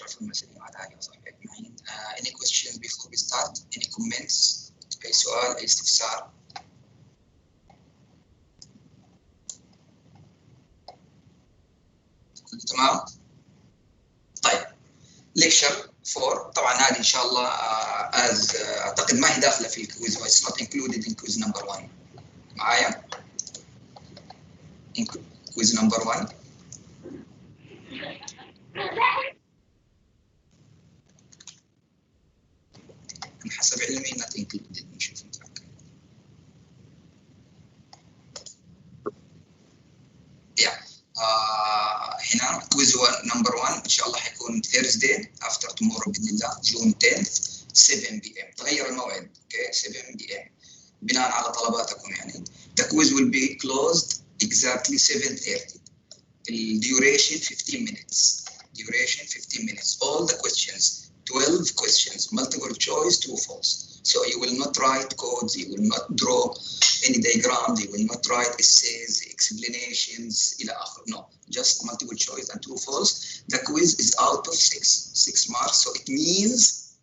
أشرف المسلمين وعلى آله وصحبه أجمعين. Any questions before we start? Any comments؟ أي سؤال، أي استفسار؟ تمام؟ طيب ليكشر 4 طبعا هذه ان شاء الله اعتقد ما هي داخله في الكويز و it's not included in quiz number 1 معايا in quiz number 1 حسب علمي not included. نشوف نتأكد. هنا كويز نمبر 1 ان شاء الله حيكون Thursday after tomorrow باذن الله June 10th 7 PM. تغير الموعد اوكي 7 PM بناء على طلباتكم يعني. The quiz will be closed exactly 7:30. The duration 15 minutes. Duration 15 minutes. All the questions 12 questions, multiple choice, true, false. So you will not write codes, you will not draw any diagrams, you will not write essays, explanations, إلى آخره. No, just multiple choice and true, false. The quiz is out of 6 marks. So it means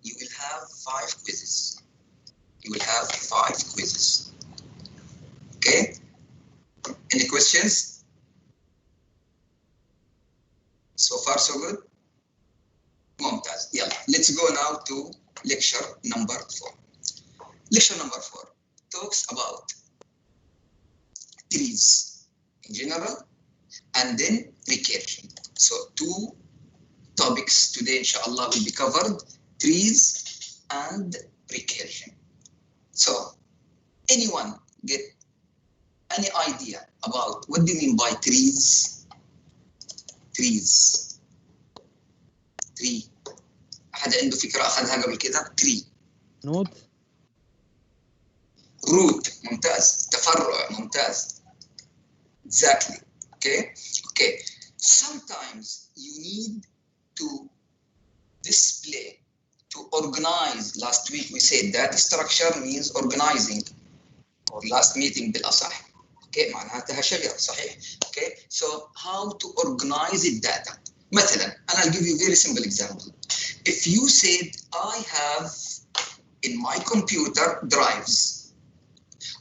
you will have 5 quizzes. You will have 5 quizzes. Okay? Any questions? So far, so good? ممتاز. يلا let's go now to lecture number 4. Lecture number 4 talks about trees in general and then recursion. So 2 topics today inshallah will be covered, trees and recursion. So anyone get any idea about what do you mean by trees? Trees. Tree. أحد عنده فكرة أخذها قبل كده؟ Tree. نود. Root. ممتاز. تفرع. ممتاز. Exactly. Okay. Sometimes you need to display, to organize. Last week we said that structure means organizing. Or last meeting بالأصح. Okay. معناتها شجرة صحيح. Okay. So how to organize the data? مثلا I'll give you a very simple example. If you said I have in my computer drives,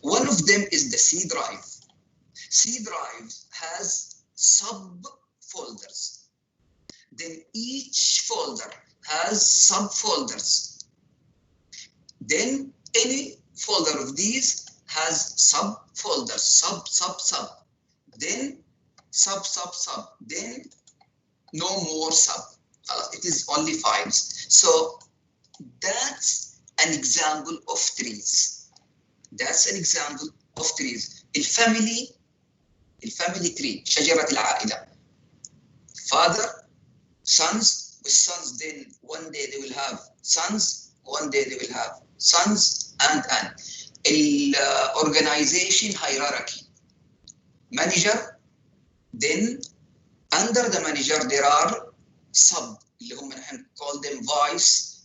one of them is the C drive. C drive has subfolders. Then each folder has subfolders. Then any folder of these has subfolders, sub. Then sub. Then no more sub. It is only files. So that's an example of trees. That's an example of trees. الفاميلي tree. شجرة العائلة. Father, sons, with sons then one day they will have sons, one day they will have sons and. Organization hierarchy. Manager, then under the manager there are sub اللي هم نحن call them vice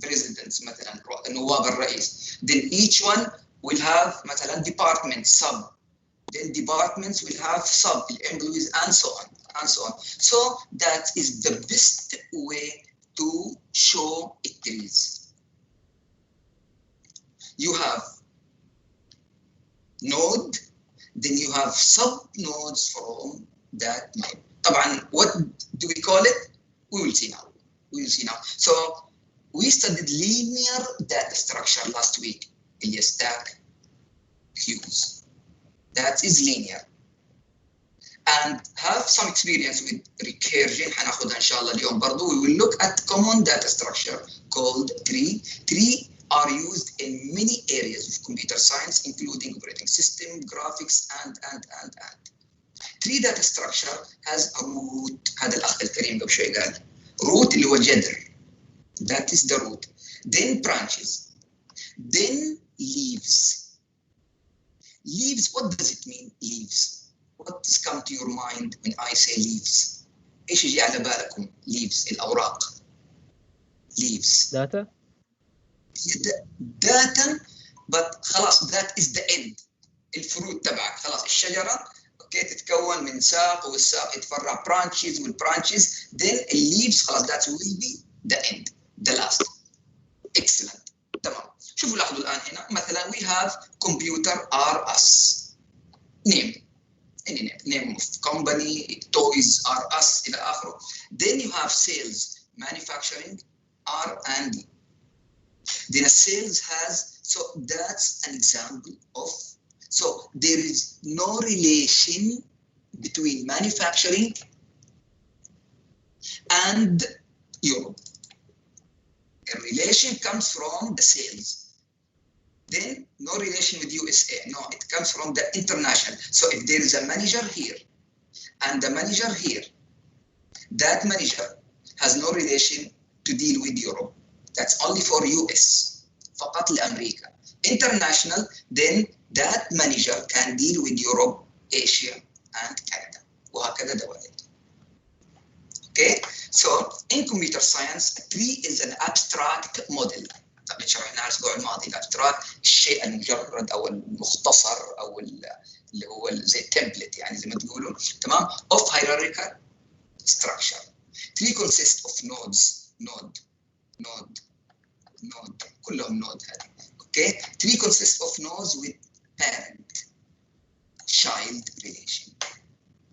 presidents مثلا نواب الرئيس. Then each one will have مثلا department sub. Then departments will have sub employees and so on. So that is the best way to show trees. You have node, then you have sub nodes from that node. طبعا what do we call it? We will see now. So we studied linear data structure last week. اللي stack queues. That is linear. And have some experience with recursion. حناخدها إن شاء الله اليوم برضو. We will look at common data structure called tree. Tree are used in many areas of computer science, including operating system, graphics, and. Tree data structure has a root. هذا الأخ الكريم قبل شوي قال root اللي هو جذر. That is the root. Then branches. Then leaves. Leaves, what does it mean, leaves? What does come to your mind when I say leaves? إيش يجي على بالكم؟ leaves, الأوراق. Leaves. Data? Data, but خلاص that is the end. الفروت تبعك خلاص الشجرة اوكي تتكون من ساق والساق يتفرع برانشز والبرانشز then الليفز خلاص that will be the end the last excellent تمام. شوفوا لاحظوا الان هنا مثلا we have computer are us name any name of company toys are us الى اخره. Then you have sales manufacturing R and D. Then a sales has, so that's an example of, so there is no relation between manufacturing and Europe. A relation comes from the sales. Then no relation with USA. No, it comes from the international. So if there is a manager here and the manager here, that manager has no relation to deal with Europe. That's only for US. فقط لأمريكا. International, then that manager can deal with Europe, Asia, and Canada. وهكذا دوالي. Okay, so in computer science, a tree is an abstract model. طبعا شرحنا الأسبوع الماضي الابستراكت الشيء المجرد أو المختصر أو اللي هو زي التمبلت يعني زي ما تقولوا تمام of hierarchical structure. Tree consists of nodes, node كلهم node هذه. Okay, tree consists of nodes with parent child relation.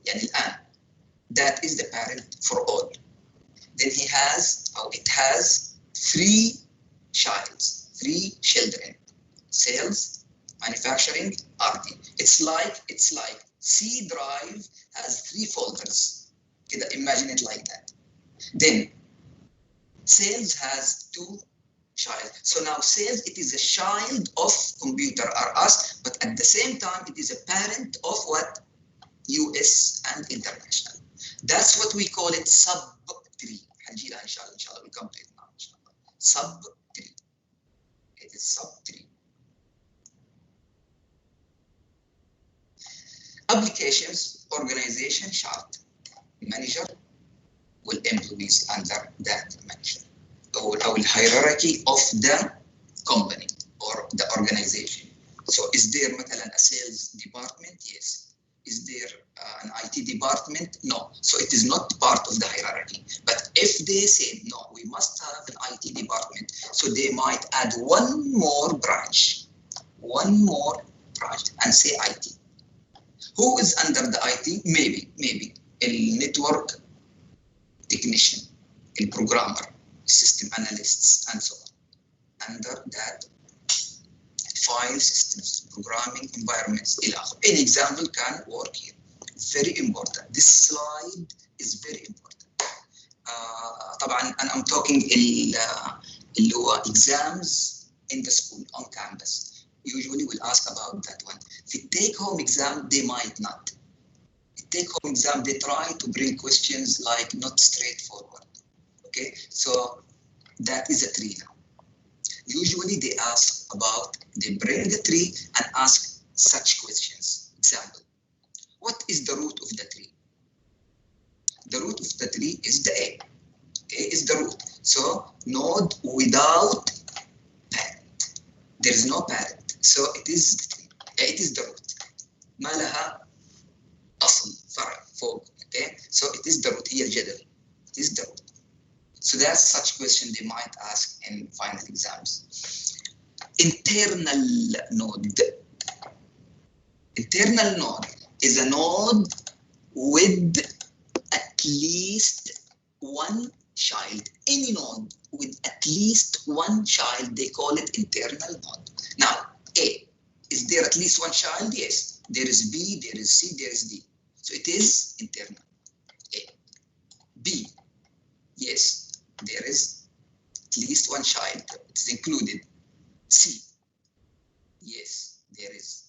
يعني الآن that is the parent for all. Then he has or it has three children, sales, manufacturing, R&D. It's like C drive has 3 folders. كده imagine it like that. Then sales has 2 child. So now sales, it is a child of computer or us, but at the same time it is a parent of what? US and international. That's what we call it sub-tree. هنجيلها إن شاء الله we'll come to it now إن شاء الله. Sub-tree. It is sub-tree. Applications, organization chart. Manager will employees under that manager. Or hierarchy of the company or the organization. So is there مثلا a sales department? Yes. Is there an IT department? No. So it is not part of the hierarchy. But if they said, no, we must have an IT department, so they might add one more branch and say IT. Who is under the IT? Maybe a network technician, a programmer, system analysts, and so on. Under that file systems, programming environments, an example can work here. Very important. This slide is very important. طبعا I'm talking اللي هو exams in the school on campus. Usually we'll ask about that one. The take-home exam, they might not. The take-home exam, they try to bring questions like not straightforward. Okay, so that is a tree now. Usually they bring the tree and ask such questions. Example, what is the root of the tree? The root of the tree is the A. A is the root. So node without parent. There is no parent. So it is the tree. It is the root. ما لها أصل فرع فوق. Okay. So it is the root. هي الجذر. It is the root. So that's such question they might ask in final exams. Internal node. Internal node is a node with at least one child. Any node with at least one child, they call it internal node. Now, A, is there at least one child? Yes. There is B, there is C, there is D. So it is internal. A. B, yes, there is at least one child. It is included. C, yes, there is.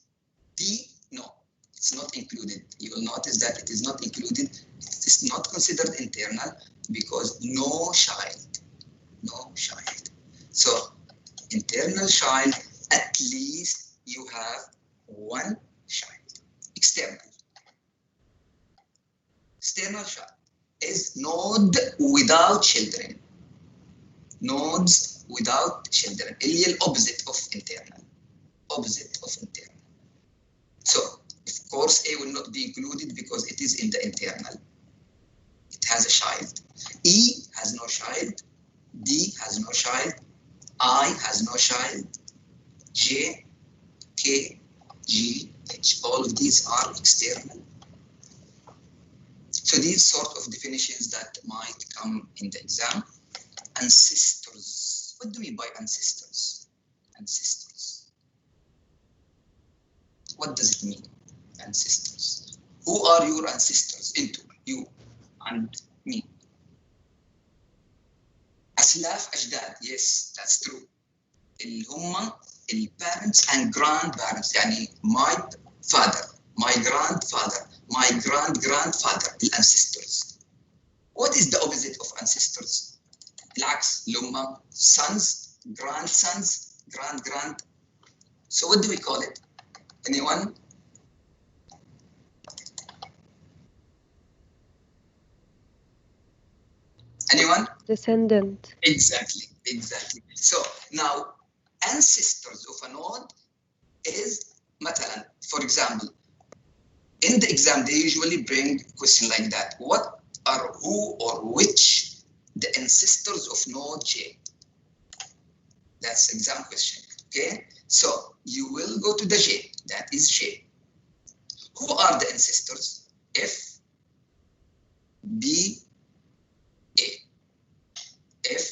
D, no, it's not included. You will notice that it is not included. It is not considered internal because no child. So internal child, at least you have one child. External child is node without children. Nodes without children. اللي هي opposite of internal. So Of course, A will not be included because it is in the internal. It has a child. E has no child. D has no child. I has no child. J, K, G, H. All of these are external. So these sort of definitions that might come in the exam. Ancestors. What do we mean by ancestors? Ancestors. What does it mean? Ancestors. Who are your ancestors? Into you and me. أسلاف أجداد. Yes, that's true. اللي هم parents and grandparents. يعني my father, my grandfather, my grandfather. The ancestors. What is the opposite of ancestors? العكس. اللي هم sons, grandsons, grand. So what do we call it? Anyone? Anyone? Descendant. Exactly. So now, ancestors of a node is, مثلا, for example, in the exam they usually bring a question like that. What are who or which the ancestors of node J? That's exam question. Okay. So you will go to the J. That is J. Who are the ancestors? F, B, A. F,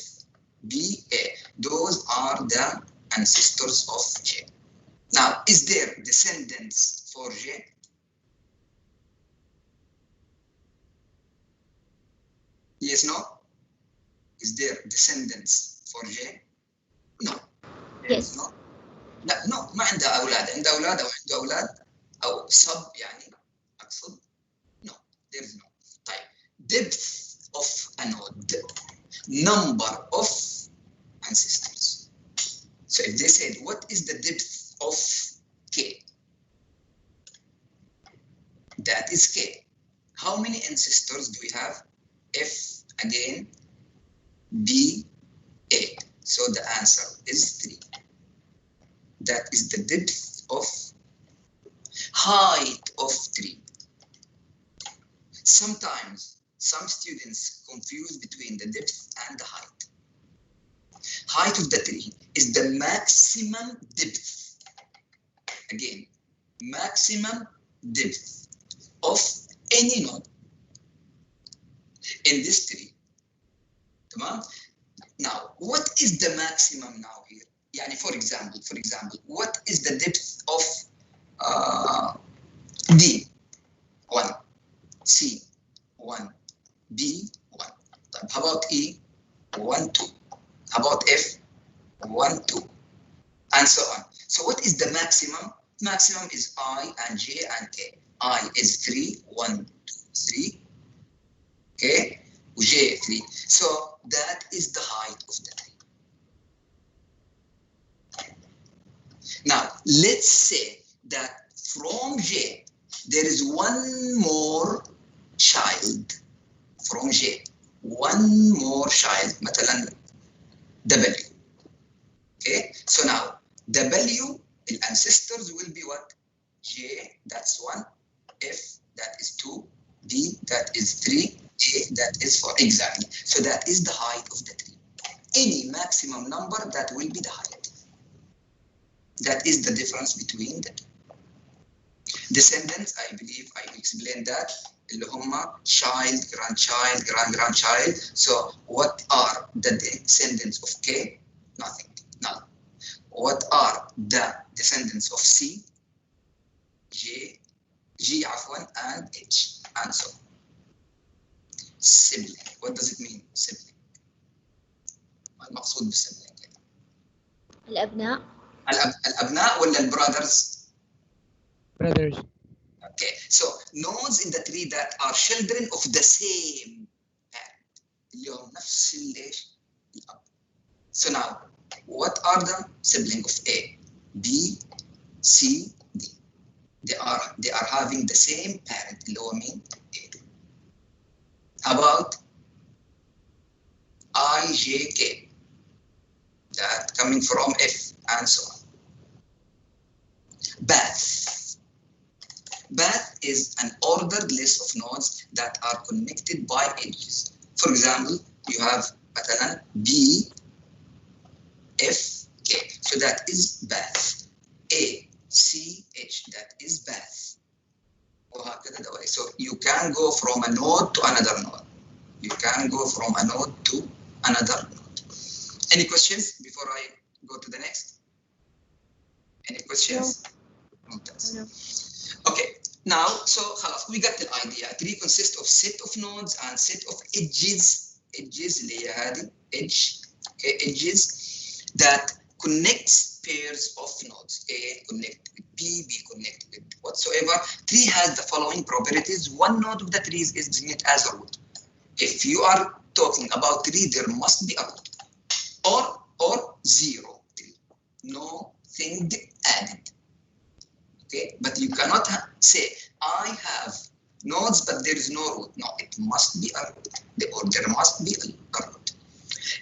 B, A. Those are the ancestors of J. Now, is there descendants for J? Yes, no? Is there descendants for J? No. Yes. No. لا نو ما عندها اولاد، عندها اولاد او عنده اولاد او صب يعني اقصد. No, there is no. طيب depth of a node, number of ancestors. So if they said what is the depth of K, that is K. How many ancestors do we have? F again, B, A. So the answer is 3. That is the depth of height of tree. Sometimes some students confuse between the depth and the height. Height of the tree is the maximum depth. Again, maximum depth of any node in this tree. Tamam? Now, what is the maximum now here? Yani for example, what is the depth of D? 1, C, 1, B, 1. How about E? 1, 2. How about F? 1, 2. And so on. So what is the maximum? Maximum is I and J and K. I is 3, 1, 2, 3. Okay? J 3. So that is the height of the tree. Now, let's say that from J, there is one more child. From J, one more child, مثلا W. Okay, so now W, the ancestors will be what? J, that's 1. F, that is 2. B, that is 3. A, that is 4. Exactly. So that is the height of the tree. Any maximum number, that will be the height. That is the difference between the two. Descendants, I believe I explained that. اللي هم child, grandchild, grandchild. So what are the descendants of K? Nothing. None. What are the descendants of C? J, G عفوا, and H, and so on. Sibling. What does it mean? Sibling. ما المقصود بالسبلينج؟ الأبناء. الأبناء ولا البرادرز؟ Brothers. Okay, so nodes in the tree that are children of the same parent. اللي هم نفس الايش؟ الأب. So now, what are the siblings of A, B, C, D? They are having the same parent. اللي هو مين؟ A. How about I, J, K? That coming from F and so on. Bath. Path is an ordered list of nodes that are connected by edges. For example, you have مثلا B, F, K. So that is path. A, C, H. That is path. وهكذا دوائر. So you can go from a node to another node. You can go from a node to another node. Any questions before I go to the next? Any questions? No. Okay. Now, so we got the idea. Tree consists of set of nodes and set of edges. Edges اللي هي هذه edge. Okay, edges that connects pairs of nodes. A connect with B, B connect with whatsoever. Tree has the following properties. One node of the trees is designated as a root. If you are talking about tree, there must be a root. Or zero tree. Nothing added. Okay, but you cannot say I have nodes but there is no root. No, it must be a root. Or there must be a root.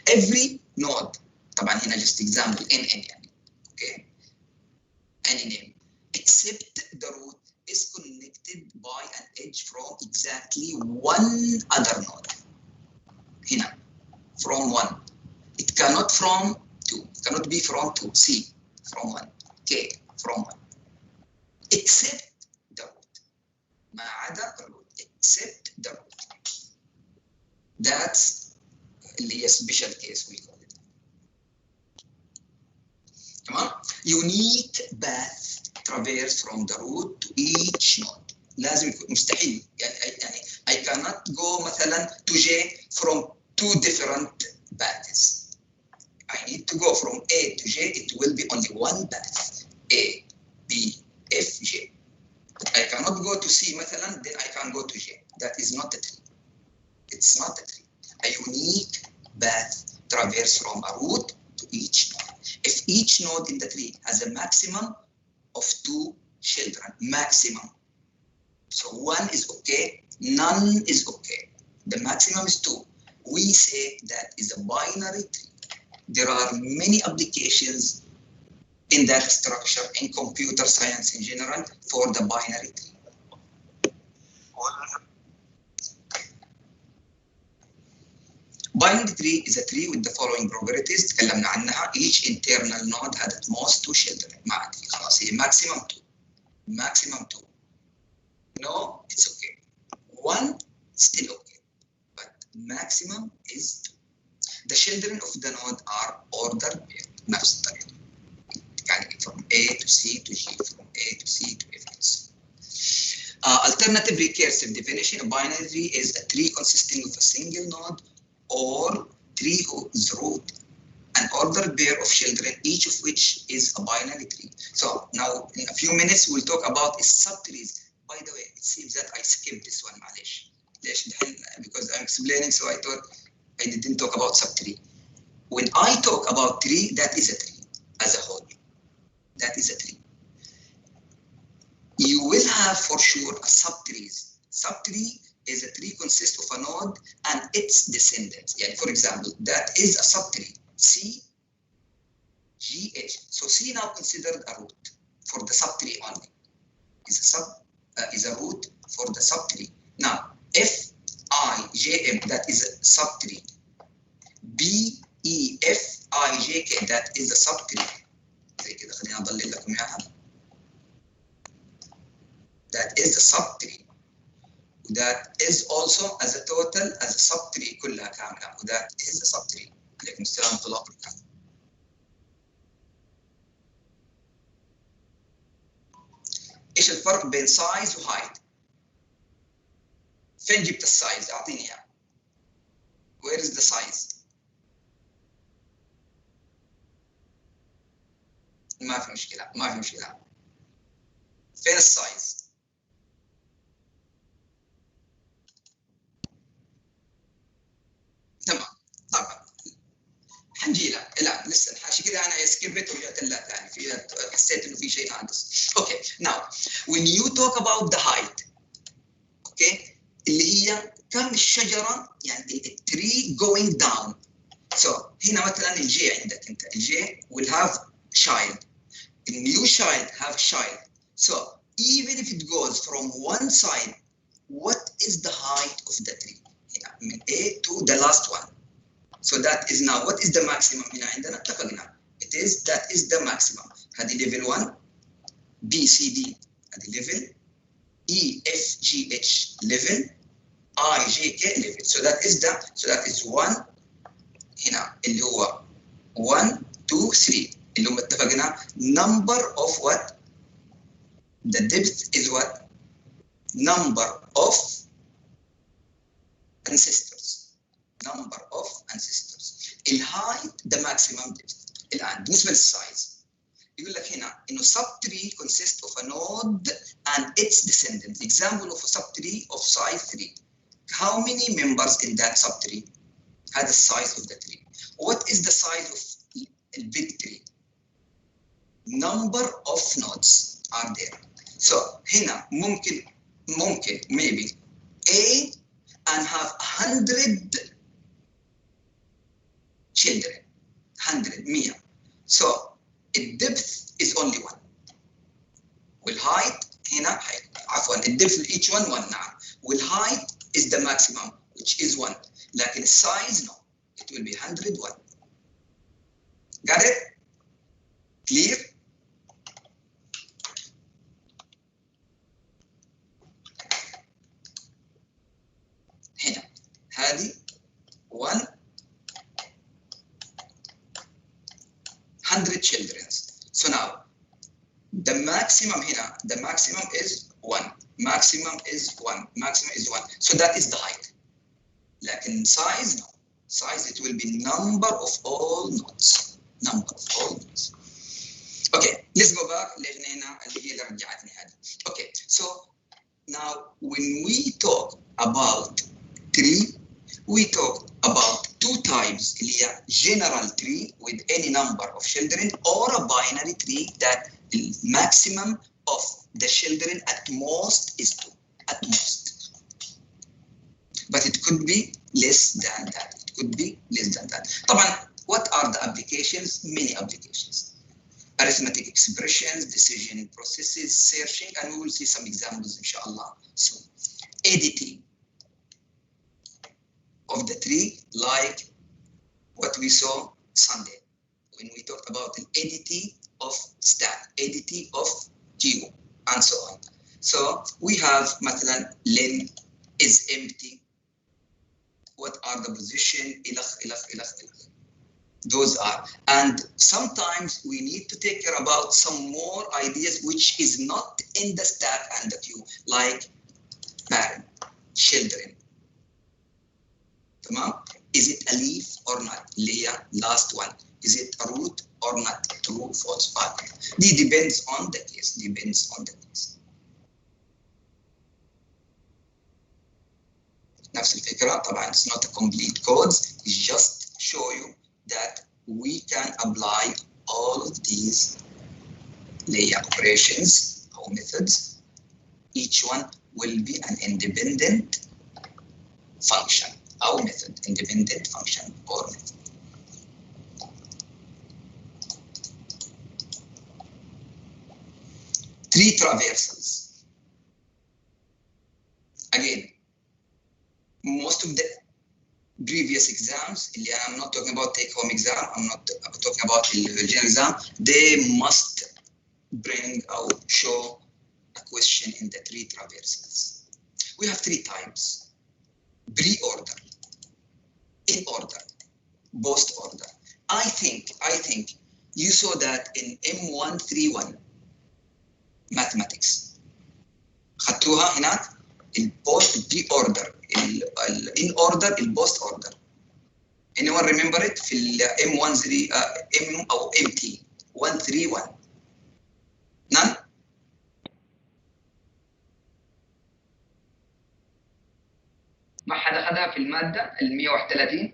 Every node, طبعا هنا just example n يعني, okay, any name, except the root is connected by an edge from exactly one other node. هنا from one. It cannot from two. It cannot be from two. C from one. K from one. Except the root. ما عدا الروت. Except the root. That's اللي هي special case we call it. تمام؟ Unique path traverse from the root to each node. لازم يكون مستحيل يعني I cannot go مثلا to J from two different paths. I need to go from A to J. It will be only one path. A, B, F, J. But I cannot go to C مثلا, then I can go to J. That is not a tree. It's not a tree. A unique path traverse from a root to each node. If each node in the tree has a maximum of 2 children, maximum. So 1 is okay, none is okay. The maximum is 2. We say that is a binary tree. There are many applications in that structure in computer science in general for the binary tree. Binary tree is a tree with the following properties. تكلمنا عنها. Each internal node had at most 2 children. ما عندي خلاص هي maximum 2. Maximum 2. No, it's okay. 1 still okay. But maximum is 2. The children of the node are ordered paired. نفس الطريقة. يعني from A to C to G, from A to C to F. Alternative recursive definition: a binary tree is a tree consisting of a single node or tree whose root an ordered pair of children, each of which is a binary tree. So now in a few minutes we'll talk about subtrees. By the way, it seems that I skipped this one, معلش. ليش دحين? Because I'm explaining, so I thought I didn't talk about subtree. When I talk about tree, that is a tree as a whole. That is a tree. You will have for sure a subtrees. Subtree is a tree consists of a node and its descendants. Yeah, for example, that is a subtree. C, G, H. So C now considered a root for the subtree only. Is a root for the subtree. Now F, I, J, M, that is a subtree. B, E, F, I, J, K, that is a subtree. زي كده خلينا أضلل لكم إياها. That is the subtree. That is also as a total as a subtree كلها كاملة. That is the subtree. عليكم السلام ورحمة الله وبركاته. إيش الفرق بين size و height؟ فين جبت السايز؟ أعطيني إياه. Where is the size؟ ما في مشكلة، ما في مشكلة. فين السايز؟ تمام، طبعا. حنجي لها، لا لسه عشان كذا أنا سكبت ورجعت لها ثاني، في حسيت إنه في شيء ناقص. Okay, now when you talk about the height, okay, اللي هي كم الشجرة يعني التري going down. So هنا مثلا الجي عندك أنت، الجي will have child. The new child have child. So even if it goes from one side, what is the height of the tree هنا من A to the last one. So that is now what is the maximum هنا عندنا اتفقنا. That is the maximum. هذه level 1 B C D هذه level E F G H level I J K level. So that is 1 هنا اللي هو 1 2 3 اللي هم اتفقنا number of what the depth is what number of ancestors الهايت the maximum depth. الان بالنسبه للسايز يقول لك هنا انه subtree consists of a node and its descendant. Example of a subtree of size 3. How many members in that subtree? هذا السايز of the tree. What is the size of a big tree? Number of nodes are there. So هنا ممكن maybe A and have 100 children. 100 So the depth is only 1. والheight هنا عفوا الدبث each one 1 نعم. والheight is the maximum which is 1. لكن size no. It will be 101. Got it? Clear? هنا هذه 1 100 children. So now the maximum here, the maximum is 1. Maximum is 1. Maximum is 1. So that is the height. Like in size, no. Size, it will be number of all nodes. Number of all nodes. Okay, let's go back. Okay, so now when we talk about tree, we talk about 2 types, general tree with any number of children or a binary tree that the maximum of the children at most is 2, at most. But it could be less than that. It could be less than that. طبعا, what are the applications? Many applications. Arithmetic expressions, decision processes, searching, and we will see some examples, inshallah. So, ADT of the tree, like what we saw Sunday when we talked about the ADT of stack, ADT of Geo, and so on. So we have مثلا len is empty. What are the position? Those are. And sometimes we need to take care about some more ideas which is not in the stack and the queue, like parent, children. Is it a leaf or not? Leah, last one. Is it a root or not? True, false, okay. It depends on the case. Depends on the case. نفس الفكرة. طبعا it's not a complete codes. It's just show you that we can apply all of these layer operations or methods. Each one will be an independent function. Our method, independent function or method. Tree traversals. Again, most of the previous exams, I'm not talking about take-home exam, I'm not talking about the general exam, they must bring or show a question in the tree traversals. We have 3 types: pre-order, in order, post order. I think you saw that in M131 mathematics. خدتوها هناك pre order, in order, post order. Anyone remember it? في M13 M أو MT 131. None? ما حدا خدها في المادة 131؟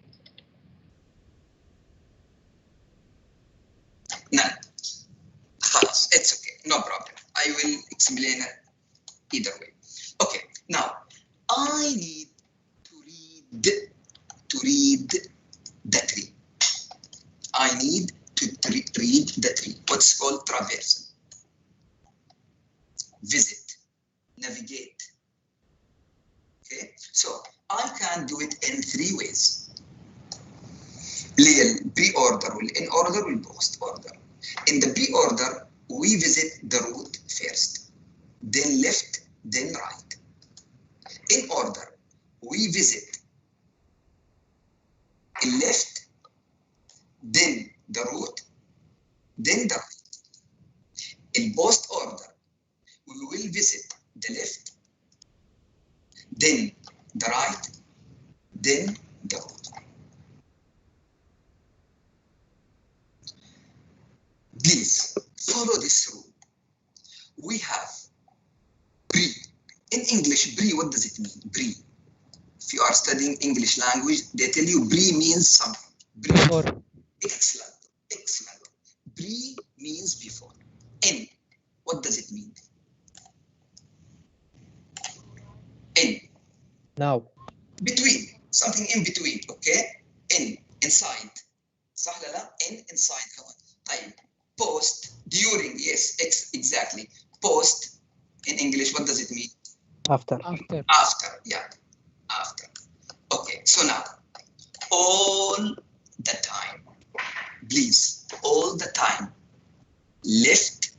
None. خلاص, it's okay, no problem. I will explain it either way. Okay, now I need to read the tree. I need to read the tree. What's called traversal. visit, navigate. Okay, so I can do it in 3 ways. اللي هي pre order والin order والpost order. In the pre order we visit the route first, then left, then right. In order we visit left, then the route, then the right. In post order we will visit the left, then the right, then the route. Please follow this rule. We have pre. In English, pre, what does it mean? Pre. If you are studying English language, they tell you pre means something. Pre. Before. Excellent. Excellent. Pre means before. In. What does it mean? In. Now. Between. Something in between. Okay? In. Inside. صح ولا لا؟ In. Inside. طيب. Post. During. Yes. Exactly. Post. In English, what does it mean? After. After. After. Yeah. After. Okay. So now, all the time. Please. All the time. Left.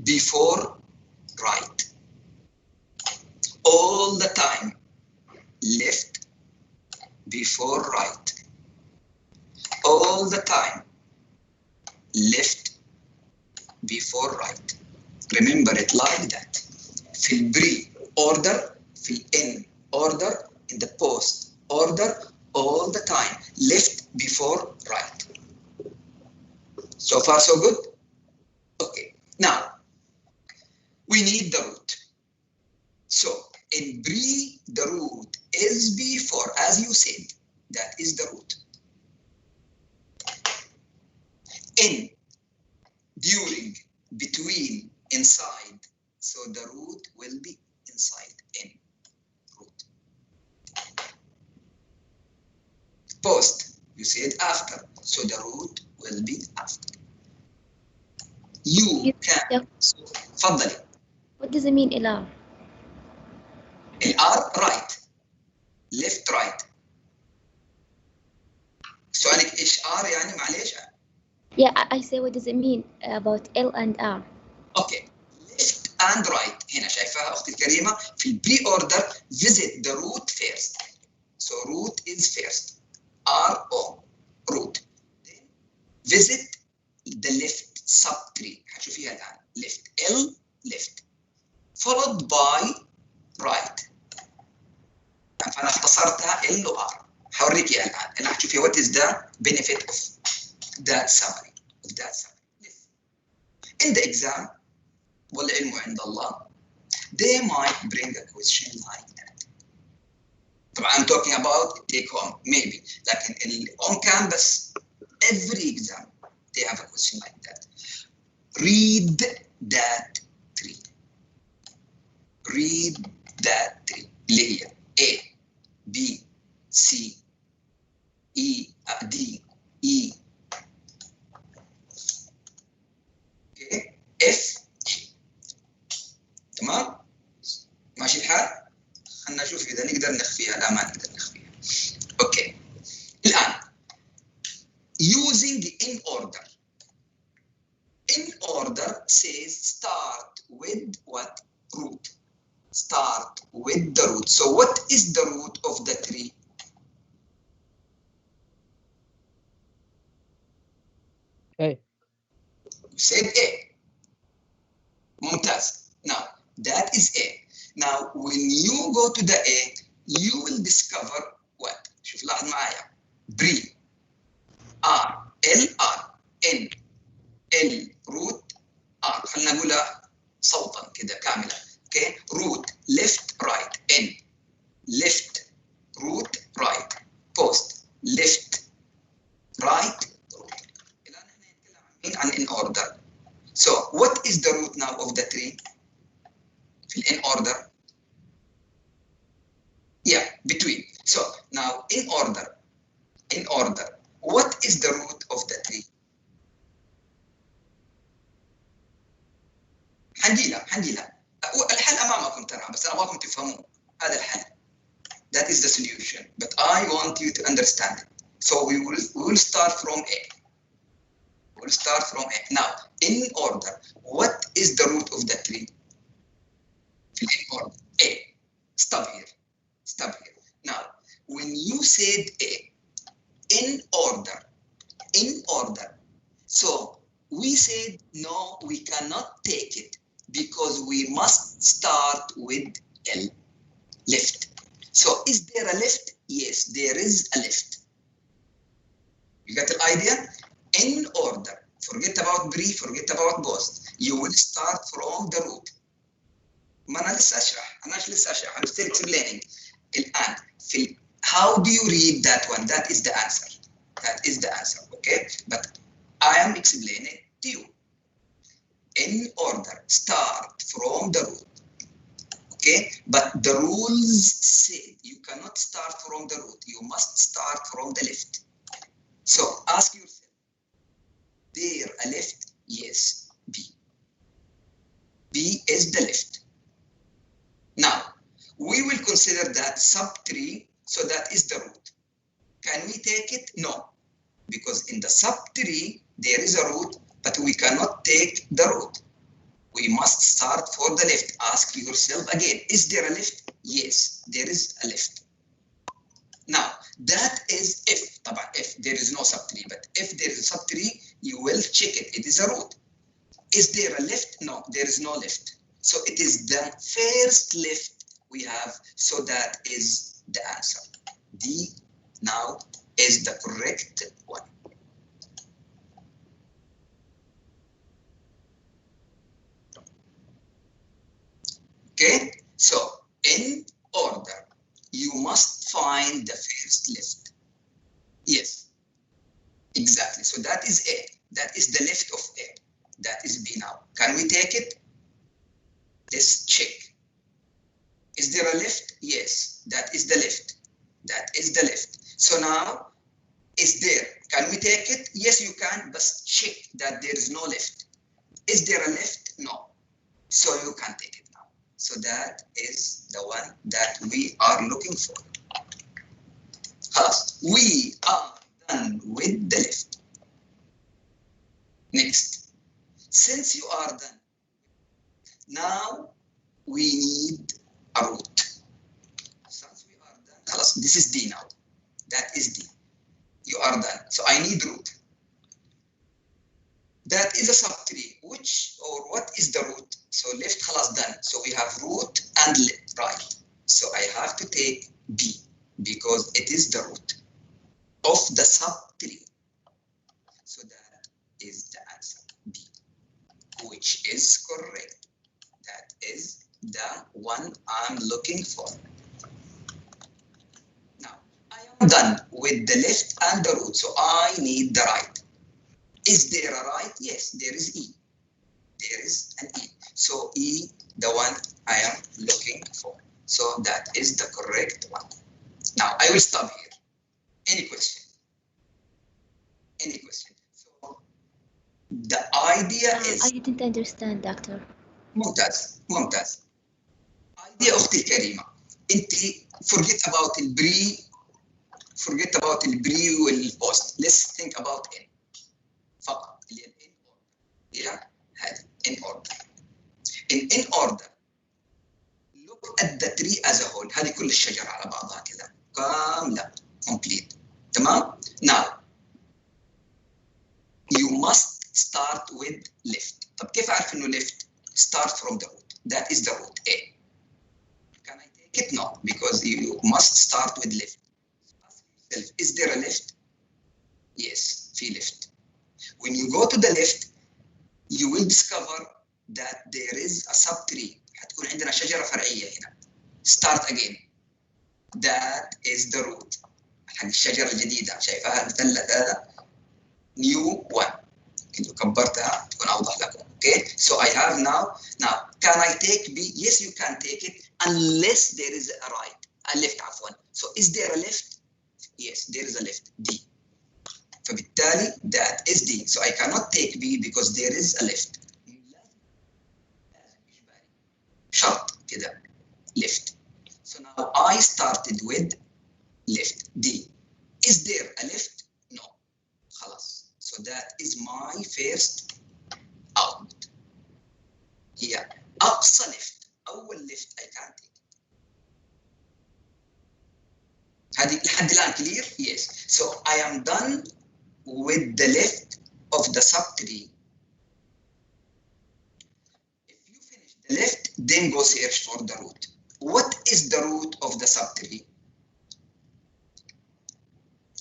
Before. Right. All the time. Left. Before. Right. All the time. Left. Before. Right. Remember it like that. في البري order, في الin order, in the post order, all the time. Left, before, right. So far, so good? Okay. Now, we need the root. So, in pre, the root is before, as you said. That is the root. In, during, between, inside. So the root will be inside, in, root. Post, you said after. So the root will be after. You can. تفضلي. What does it mean, LR? LR, right. Left, right. سؤالك ايش R يعني معلش؟ Yeah, I say what does it mean about L and R? Okay. Left and right. هنا شايفاها أختي الكريمة في البري order visit the root first. So root is first. R-O. Root. Then visit the left subtree. هتشوفيها الآن. Left. L. Left. Followed by right. فأنا اختصرتها L و R. هوريك إياها الآن. أنا هتشوفي what is the benefit of that summary. In the exam, والعلم عند الله, they might bring a question like that. طبعا I'm talking about take home, maybe. لكن on campus, every exam, they have a question like that. Read that tree. Read that tree. اللي هي A, B, C, E, D, E, F, G. تمام؟ ماشي الحال؟ خلنا نشوف إذا نقدر نخفيها. لا ما نقدر نخفيها. أوكي. الآن using in order. In order says start with what? Root. Start with the root. So what is the root of the tree? A. You said A. ممتاز. Now, that is A. Now, when you go to the A, you will discover what? شوف لاحظ معايا. Pre, R, L, R, N, L, root, R. خلينا نقولها صوتا كده كاملة. Okay? Root, left, right, N. Left, root, right. Post, left, right, root. الآن احنا نتكلم عن in order. So, what is the root now of the tree? In order. Yeah, between. So, now in order. What is the root of the tree? حنجيلها الحل امامكم ترى، بس انا ابغاكم تفهموا هذا الحل. That is the solution, but I want you to understand it. So we will start from A. We'll start from A. Now, in order, what is the root of the tree? In order, A. Stop here. Stop here. Now, when you said A, in order. So we said no, we cannot take it because we must start with L, left. So is there a left? Yes, there is a left. You got the idea? In order, forget about pre, forget about post. You will start from the root. ما أنا لسه أشرح، I'm still explaining. الآن how do you read that one? That is the answer. That is the answer, okay? But I am explaining to you. In order, start from the root. Okay, but the rules say you cannot start from the root. You must start from the left. So ask yourself, there a left? Yes, B. B is the left. Now, we will consider that sub-tree, so that is the root. Can we take it? No, because in the sub-tree, there is a root, but we cannot take the root. We must start for the left. Ask yourself again, is there a left? Yes, there is a left. Now, that is if, if there is no subtree, but if there is a subtree, you will check it. It is a root. Is there a left? No, there is no left. So it is the first left we have, so that is the answer. D now is the correct one. Okay, so in order, you must find the first left. Yes, exactly. So that is A. That is the left of A. That is B now. Can we take it? Let's check. Is there a left? Yes, that is the left. That is the left. So now, is there? Can we take it? Yes, you can, but check that there is no left. Is there a left? No. So you can take it. So that is the one that we are looking for. We are done with the left. Next, since you are done, now we need a root. Since we are done, this is D now. That is D. You are done. So I need root. That is a subtree. Which or what is the root? So left خلاص done. So we have root and right. So I have to take B because it is the root of the subtree. So that is the answer, B, which is correct. That is the one I'm looking for. Now, I am done with the left and the root. So I need the right. Is there a right? Yes, there is E. There is an E. So E, the one I am looking for. So that is the correct one. Now I will stop here. Any question? Any question? So the idea is. I didn't understand, doctor. ممتاز. Idea أختي الكريمة. أنت forget about البري والبوست. Let's think about in. فقط اللي in order. هي هذه in order. In order, look at the tree as a whole. هذه كل الشجرة على بعضها كذا كاملة complete. تمام؟ Now you must start with left. طب كيف أعرف إنه left? Start from the root. That is the root A. Can I take it? No, because you must start with left. Ask yourself, is there a left? Yes, في left. When you go to the left, you will discover that there is a subtree. حتكون عندنا شجرة فرعية هنا. Start again. That is the root. حق الشجرة الجديدة. شايفها المثلث هذا؟ New one. كنت كبرتها تكون أوضح لكم. Okay. So I have now. Can I take B? Yes, you can take it unless there is a right. A left عفوا. So is there a left? Yes, there is a left. D. فبالتالي that is D. So I cannot take B because there is a left. end with left. D. Is there a left? No. خلاص. So that is my first output. هي أقصى left. أول left I can take. هذه لحد الآن clear? Yes. So I am done with the left of the subtree. If you finish the left, then go search for the root. What is the root of the subtree?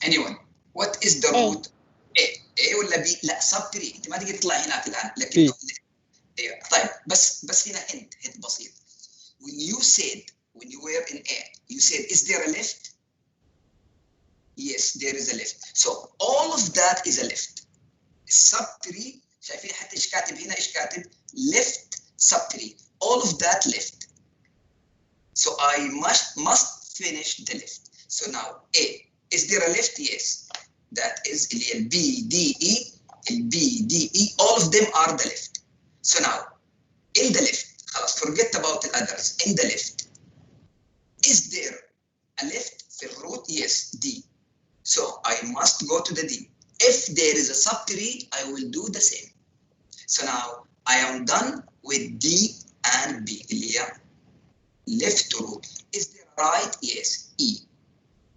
Anyone? What is the root? A ولا B؟ لا subtree. أنت ما تقدر تطلع هناك الآن. لكن أيوه. طيب بس هنا hint بسيط. When you were in A, you said, is there a left? Yes, there is a left. So all of that is a left. Subtree, شايفين حتى إيش كاتب هنا إيش كاتب؟ Left subtree. All of that left. So I must finish the left. So now A, is there a left? Yes. That is B, D, E, B, D, E. All of them are the left. So now in the left, خلاص forget about the others. In the left, is there a left في الروot? Yes, D. So I must go to the D. If there is a subtree, I will do the same. So now I am done with D and B. Left root. Is there right? Yes, E.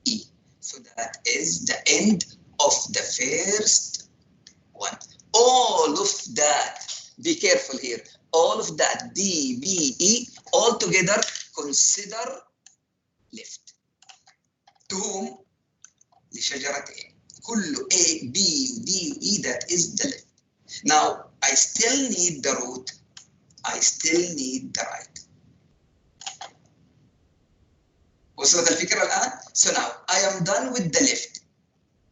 E. So that is the end of the first one. All of that, be careful here. All of that, D, B, E, all together, consider left. To whom? لشجرة A. كل A, B, D, E, that is the left. Now, I still need the root. I still need the right. وصلت الفكرة الآن؟ So now, I am done with the left.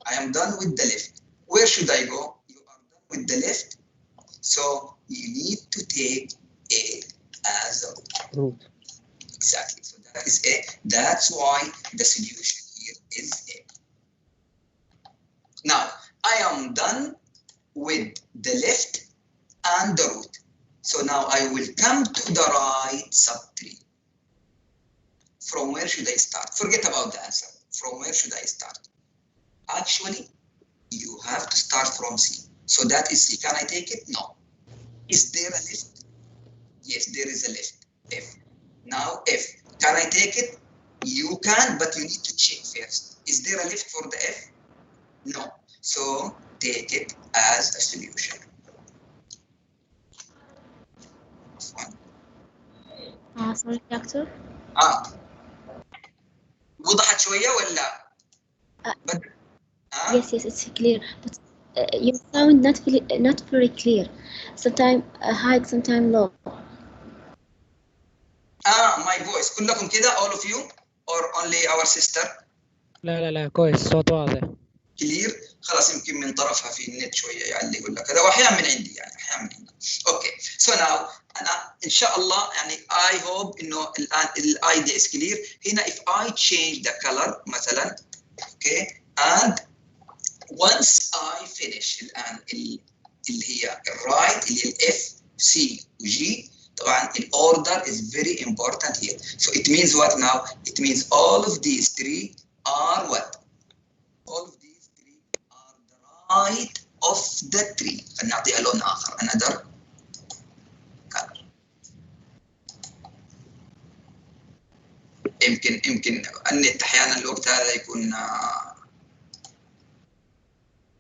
I am done with the left. Where should I go? You are done with the left. So, you need to take A as a root. Exactly. So, that is A. That's why the solution here is A. Now, I am done with the left and the root. So now I will come to the right subtree. From where should I start? Forget about the answer. From where should I start? Actually, you have to start from C. So that is C. Can I take it? No. Is there a left? Yes, there is a left. F. Now F. Can I take it? You can, but you need to check first. Is there a left for the F? No. So take it as a solution. Sorry, doctor. وضحت شوية ولا؟ Yes, it's clear, but your sound not very clear. Sometimes high, sometimes low. My voice. كلكم كده, all of you, or only our sister? لا كويس صوت واضح. كلير. خلاص يمكن من طرفها في النت شويه يعلي يقول لك هذا, واحيانا من عندي يعني احيانا من عندي. اوكي. So now انا ان شاء الله يعني I hope انه الان الايديا is clear. هنا if I change the color مثلا, okay, and once I finish الان اللي هي الرايت اللي هي الاف سي وجي, طبعا الاوردر is very important here. So it means what now? It means all of these three are what? All of these three are the right of the tree. خلينا نعطيها لون آخر. Another color. يمكن النت أحيانا الوقت هذا يكون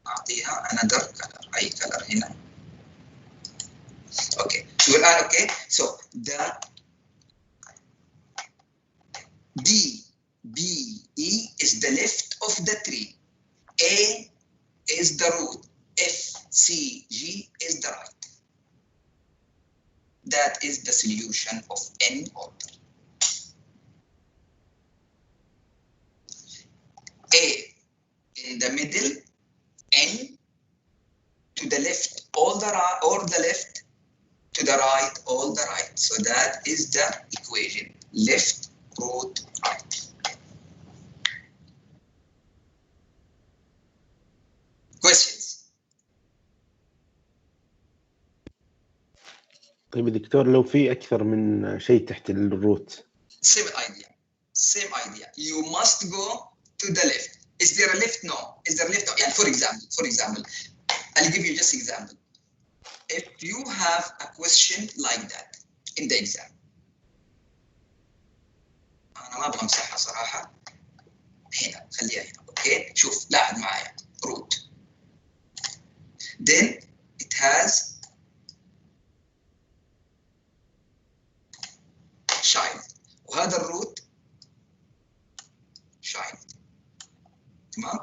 أعطيها another color. أي color هنا. Okay. شوف الآن. Okay. So the D, B, E is the left of the tree. A is the root. F, C, G is the right. That is the solution of N order. A in the middle, N to the left, all the right, or the left to the right, all the right. So that is the equation. Left, root, right. Questions? طيب دكتور، لو في أكثر من شيء تحت الروت. Same idea. same idea. You must go to the left. Is there a left? No. Is there a left? No. Yeah, for example, I'll give you just example. If you have a question like that in the exam, أنا ما أبغى أمسحها صراحة. هنا خليها هنا. Okay. شوف لاحظ معايا root. Then it has child. وهذا الروت child. تمام؟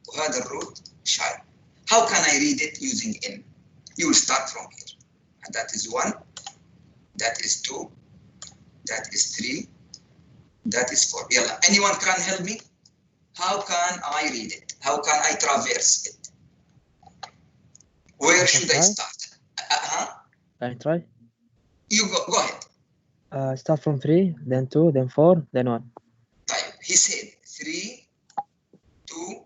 وهذا الروت child. How can I read it using n? You will start from here. And that is 1, that is 2, that is 3, that is 4. Yalla, anyone can help me? How can I read it? How can I traverse it? Where should I start? Can I try? You go ahead. Start from 3, then 2, then 4, then 1. طيب, he said 3, 2,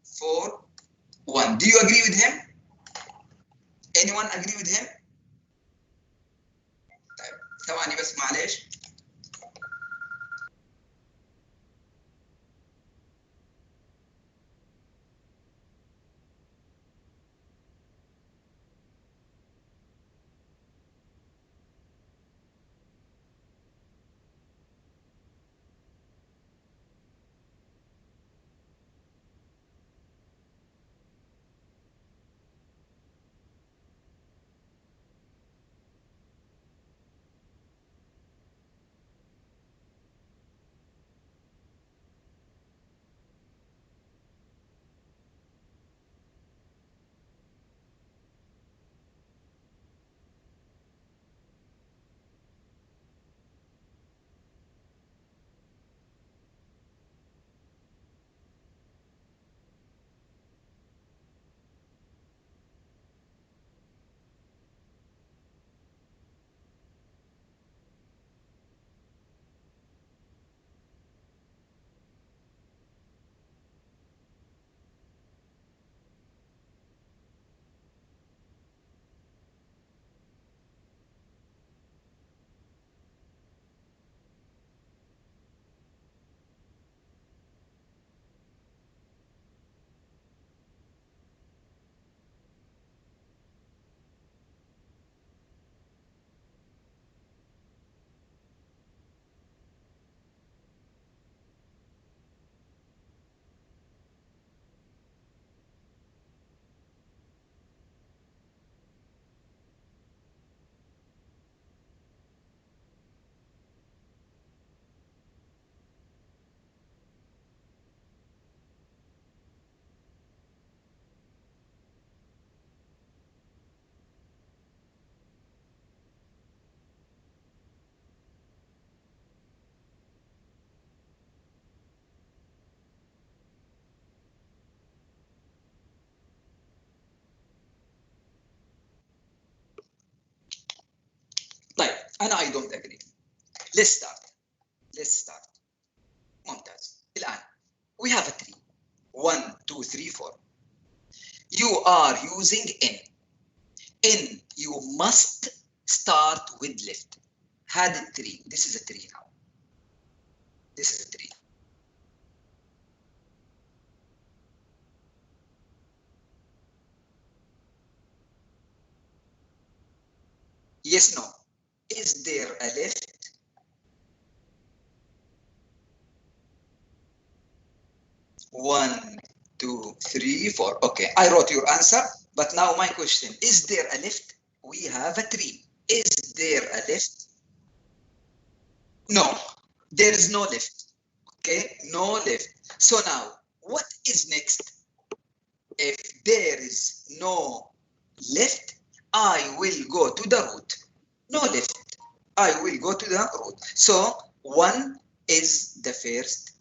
4, 1. Do you agree with him? Anyone agree with him? طيب, ثواني بس معلش. طيب, أنا I don't agree. Let's start. ممتاز. الآن we have a tree. 1, 2, 3, 4. You are using n. N, you must start with left. هذا التري. This is a tree now. This is a tree. Yes, no. Is there a left? One, 2, 3, 4. Okay, I wrote your answer, but now my question, is there a left? We have a tree. Is there a left? No, there is no left. Okay, no left. So now, what is next? If there is no left, I will go to the root. No left, I will go to the root. So 1 is the first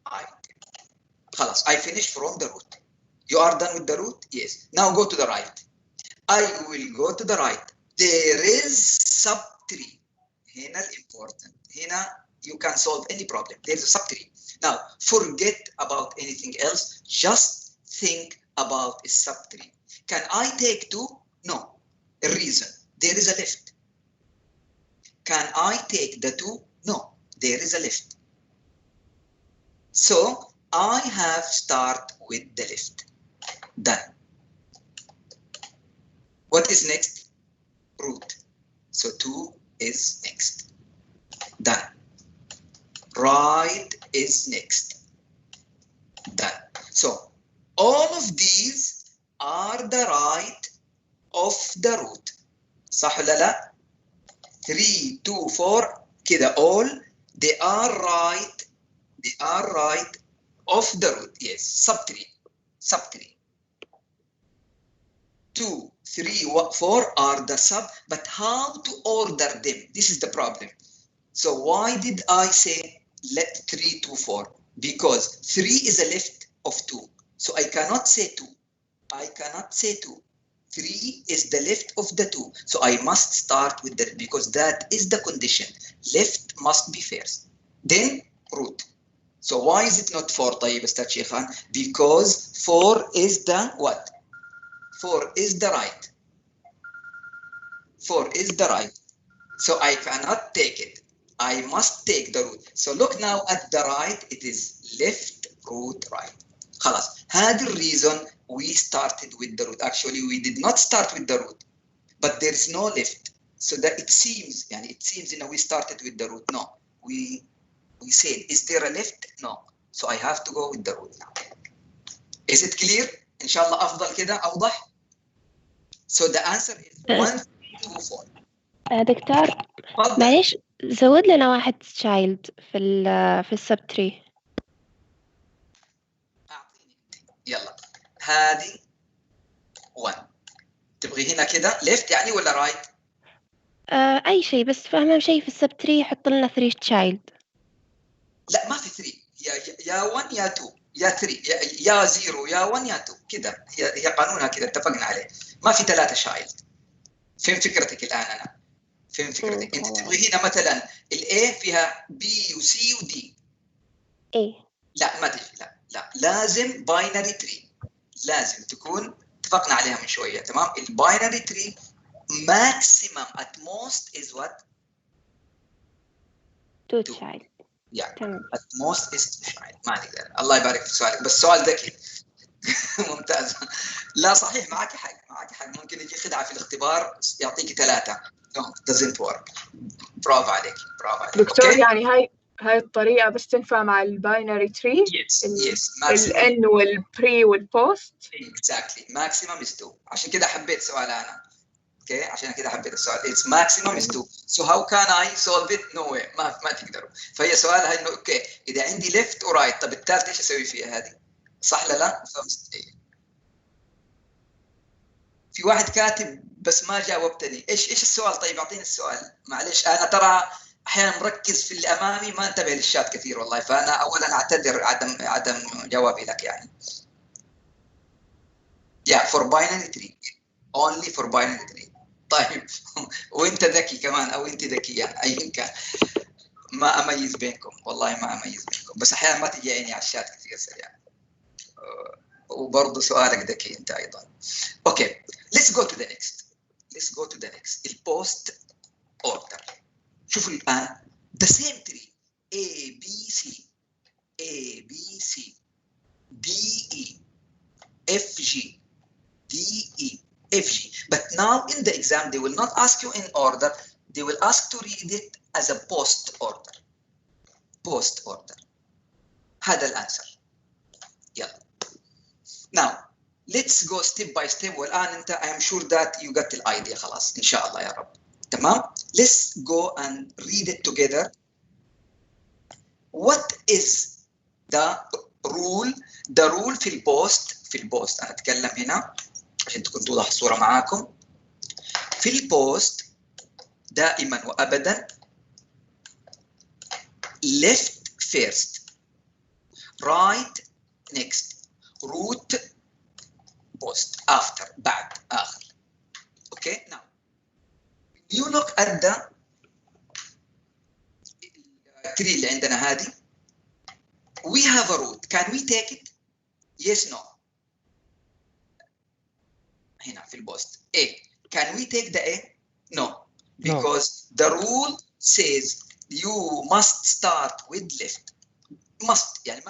item. خلاص, I finished from the root. You are done with the root? Yes. Now go to the right. I will go to the right. There is subtree. هنا important. هنا you can solve any problem. There's a subtree. Now forget about anything else. Just think about a subtree. Can I take 2? No. A reason. There is a left. Can I take the 2? No. There is a left. So I have start with the left. Done. What is next? Root. So 2 is next. Done. Right is next. Done. So all of these are the right of the root. صح ولا لا؟ 3 2 4 كده all they are right. They are right of the root. Yes, sub 3. Sub 3. 2, 3, 4 are the sub, but how to order them? This is the problem. So why did I say let 3 to 4? Because 3 is a left of 2. So I cannot say 2. I cannot say 2. 3 is the left of the 2. So I must start with that because that is the condition. Left must be first. Then root. So why is it not 4 طيب Dr. Shaikhan? Because 4 is the what? 4 is the right. 4 is the right. So I cannot take it. I must take the root. So look now at the right. It is left root right. خلاص. هذا reason we started with the root. Actually, we did not start with the root, but there is no left. So that it seems, it seems we started with the root. No, we said, is there a left? No. So I have to go with the root now. Is it clear? إن شاء الله أفضل كده أوضح. So the answer is 1, 2, 4. دكتور معليش زود لنا واحد child في السب 3. يلا هذه 1. تبغي هنا كده left يعني ولا right؟ أي شيء بس فاهمة شيء في السب 3 يحط لنا 3 child. لا ما في 3 يا 1 يا 2 يا 3 يا 0 يا 1 يا 2 كده هي قانونها كده اتفقنا عليه. ما في 3 child. فهمت فكرتك الآن أنا؟ فهمت فكرتك. أنت تبغي هنا مثلا الA فيها B وC وD. إيه. لا ما تجي لا لازم باينري تري. لازم تكون اتفقنا عليها من شوية تمام. الباينري تري maximum at most is what? 2 child. at most is 2 child. ما نقدر. الله يبارك في سؤالك بس سؤال ذكي. ممتاز. لا صحيح معك حق ممكن يجي خدعة في الاختبار يعطيك 3. no doesn't work. برافو عليك. دكتور okay. يعني هاي الطريقة بس تنفع مع الباينري تري. yes ال N والبري والبوست. exactly maximum is 2. عشان كده حبيت سؤال أنا. اوكي عشان كده حبيت السؤال. It's maximum is 2. So how can I solve it? No way. ما تقدروا. فهي سؤالها إنه اوكي إذا عندي left و right طب الثالث إيش أسوي فيها هذه؟ صح لا؟ في واحد كاتب بس ما جاوبتني. ايش السؤال طيب؟ اعطيني السؤال معلش. انا ترى احيانا مركز في اللي امامي ما انتبه للشات كثير والله. فانا اولا اعتذر عدم جوابي لك يعني. for binary tree only for binary tree. طيب وانت ذكي كمان او انت ذكيه ايا كان ما اميز بينكم والله ما اميز بينكم بس احيانا ما تجي عيني على الشات كثير سريع. وبرضه سؤالك ذكي انت ايضا. اوكي let's go to the next البوست اوردر. شوفوا الان the same tree A B C D E F G D E F G but now in the exam they will not ask you in order. They will ask to read it as a post order. هذا الانسر. يلا now let's go step by step. والآن أنت I am sure that you got the idea خلاص إن شاء الله يا رب. تمام. Let's go and read it together. What is the rule? The rule في البوست أنا أتكلم هنا عشان تكون توضح الصورة معاكم. في البوست دائما وأبدا left first right next root post after بعد آخر. Okay now you look at the tree اللي عندنا هذه. We have a root. Can we take it? Yes no. هنا في البوست A. Can we take the A? No. Because the rule says you must start with left. must يعني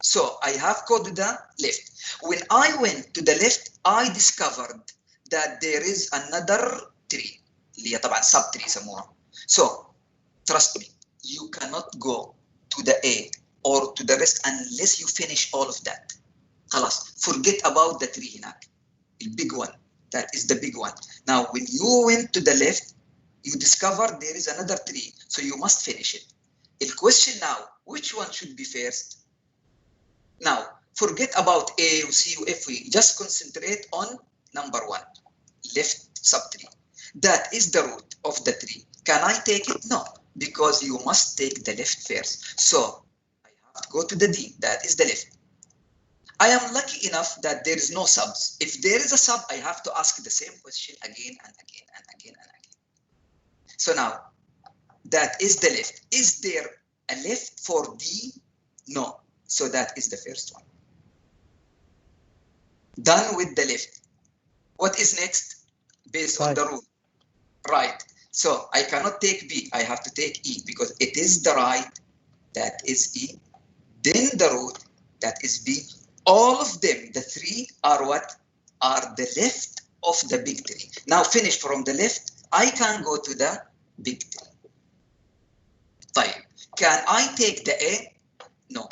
so I have go to the left. When I went to the left, I discovered that there is another tree اللي هي طبعا sub tree يسموها. So trust me, you cannot go to the A or to the rest unless you finish all of that. خلاص, forget about the tree هناك. The big one, that is the big one. Now when you went to the left, you discovered there is another tree, so you must finish it. The question now, which one should be first? Now, forget about A, C, F. We just concentrate on number one, left subtree. That is the root of the tree. Can I take it? No, because you must take the left first. So I have to go to the D. That is the left. I am lucky enough that there is no subs. If there is a sub, I have to ask the same question again and again and again and again. So now, that is the left. Is there a left for D? No. So that is the first one. Done with the left. What is next? Based on the rule. Right. So I cannot take B. I have to take E because it is the right. That is E. Then the root. That is B. All of them, the three, are what? Are the left of the big tree. Now finish from the left. I can go to the big tree. طيب. Can I take the A? No.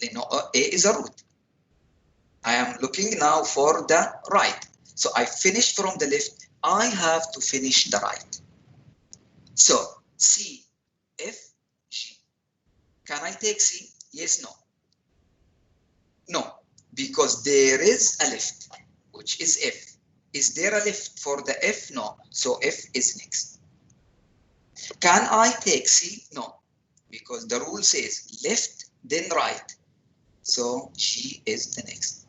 A is a root. I am looking now for the right. So I finished from the left. I have to finish the right. So C, F, G. Can I take C? Yes, no. No, because there is a left, which is F. Is there a left for the F? No. So F is next. Can I take C? No, because the rule says left, then right. So G is the next.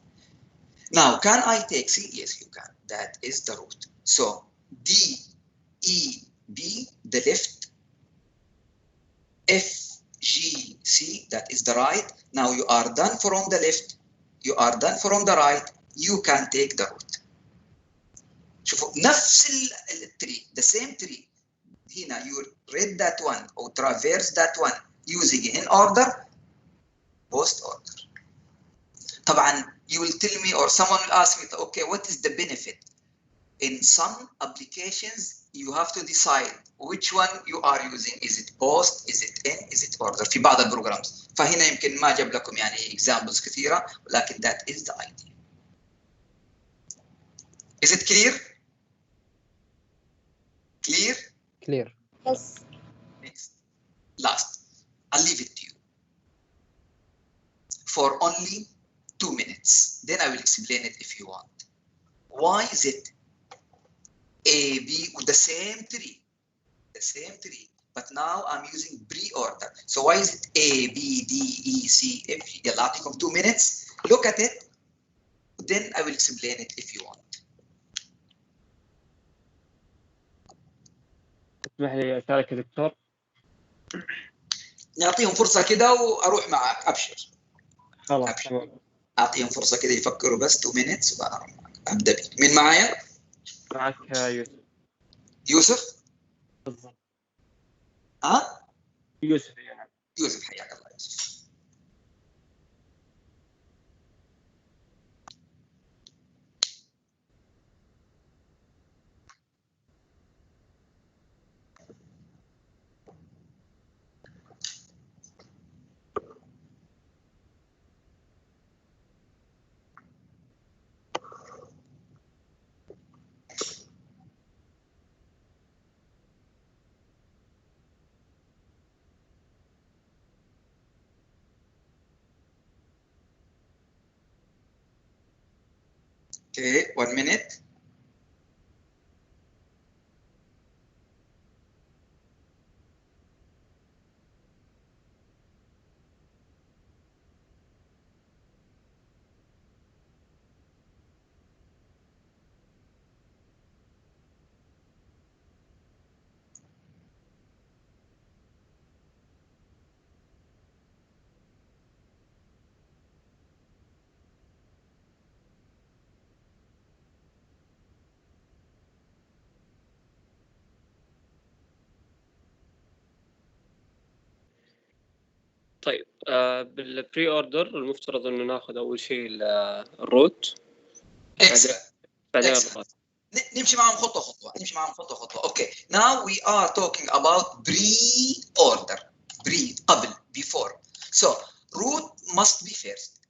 Now, can I take C? Yes, you can. That is the root. So D, E, B, the left. F, G, C, that is the right. Now you are done from the left. You are done from the right. You can take the root. شوفوا نفس التري, the same tree. هنا you read that one or traverse that one using in order, post order. طبعا you will tell me or someone will ask me, okay, what is the benefit? In some applications, you have to decide which one you are using. Is it post? Is it in? Is it order? في بعض البروجرامز. فهنا يمكن ما جاب لكم يعني examples كثيرة, ولكن that is the idea. Is it clear? Clear? Clear. Yes. Next. Last. I'll leave it to you. For only 2 minutes. Then I will explain it if you want. Why is it A, B with the same tree? The same tree. But now I'm using pre-order. So why is it A, B, D, E, C, F? يلا أعطيكم 2 minutes. Look at it. Then I will explain it if you want. اسمح لي أشارك يا دكتور. نعطيهم فرصة كده وأروح معك. أبشر. خلاص أبشر. تمام. أعطيهم فرصة كده يفكروا بس 2 minutes وبقى أروح معك. أبدأ بك. مين معايا؟ معك يوسف. يوسف؟ بالضبط. ها؟ يوسف يعني. يوسف حياك الله يوسف. Okay, 1 minute. طيب بالبري اوردر المفترض انه ناخذ اول شيء الروت بعدين الروت. نمشي معهم خطوه خطوه. اوكي now we are talking about pre-order. قبل before. So root must be first,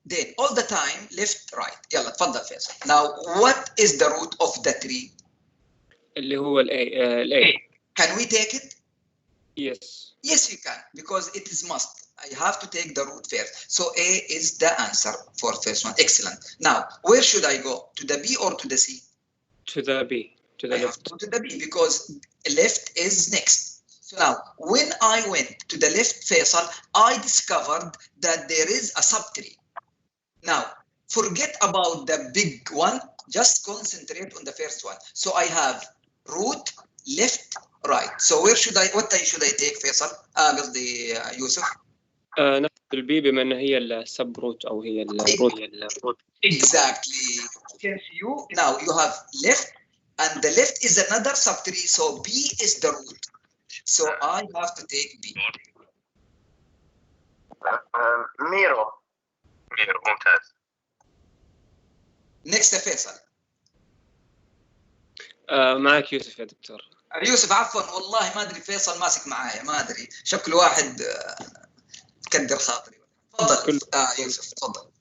then all the time left right. يلا تفضل فيصل. Now what is the root of the tree? اللي هو ال A. Can we take it? Yes you can, because it is must. I have to take the root first. So A is the answer for first one. Excellent. Now where should I go? To the B or to the C? To the B. To the left. To the B because left is next. So now, when I went to the left, Faisal, I discovered that there is a subtree. Now, forget about the big one. Just concentrate on the first one. So I have root, left, right. So what should I take, Faisal? قصدي يوسف. ناخذ البي بما ان هي السب روت او هي الروت. Exactly. Now you have left, and the left is another subtree. So B is the root. So I have to take B. ميرو ممتاز. Next فيصل. معك يوسف يا دكتور. يوسف عفوا والله ما ادري فيصل ماسك معايا ما ادري شكل واحد كدر خاطري. تفضل يوسف تفضل.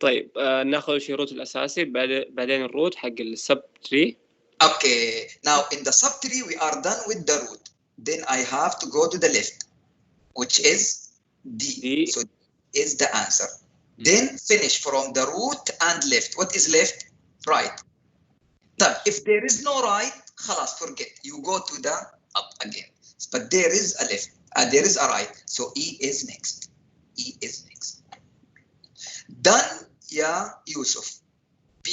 طيب ناخذ شيء الروت الاساسي بعدين الروت حق السب تري. Okay, now in the subtree we are done with the root. Then I have to go to the left, which is D. So is the answer. Then finish from the root and left. What is left? Right. But if there is no right, خلاص forget. You go to the up again. But there is a left. There is a right. So E is next. E is next. Done يا يوسف. B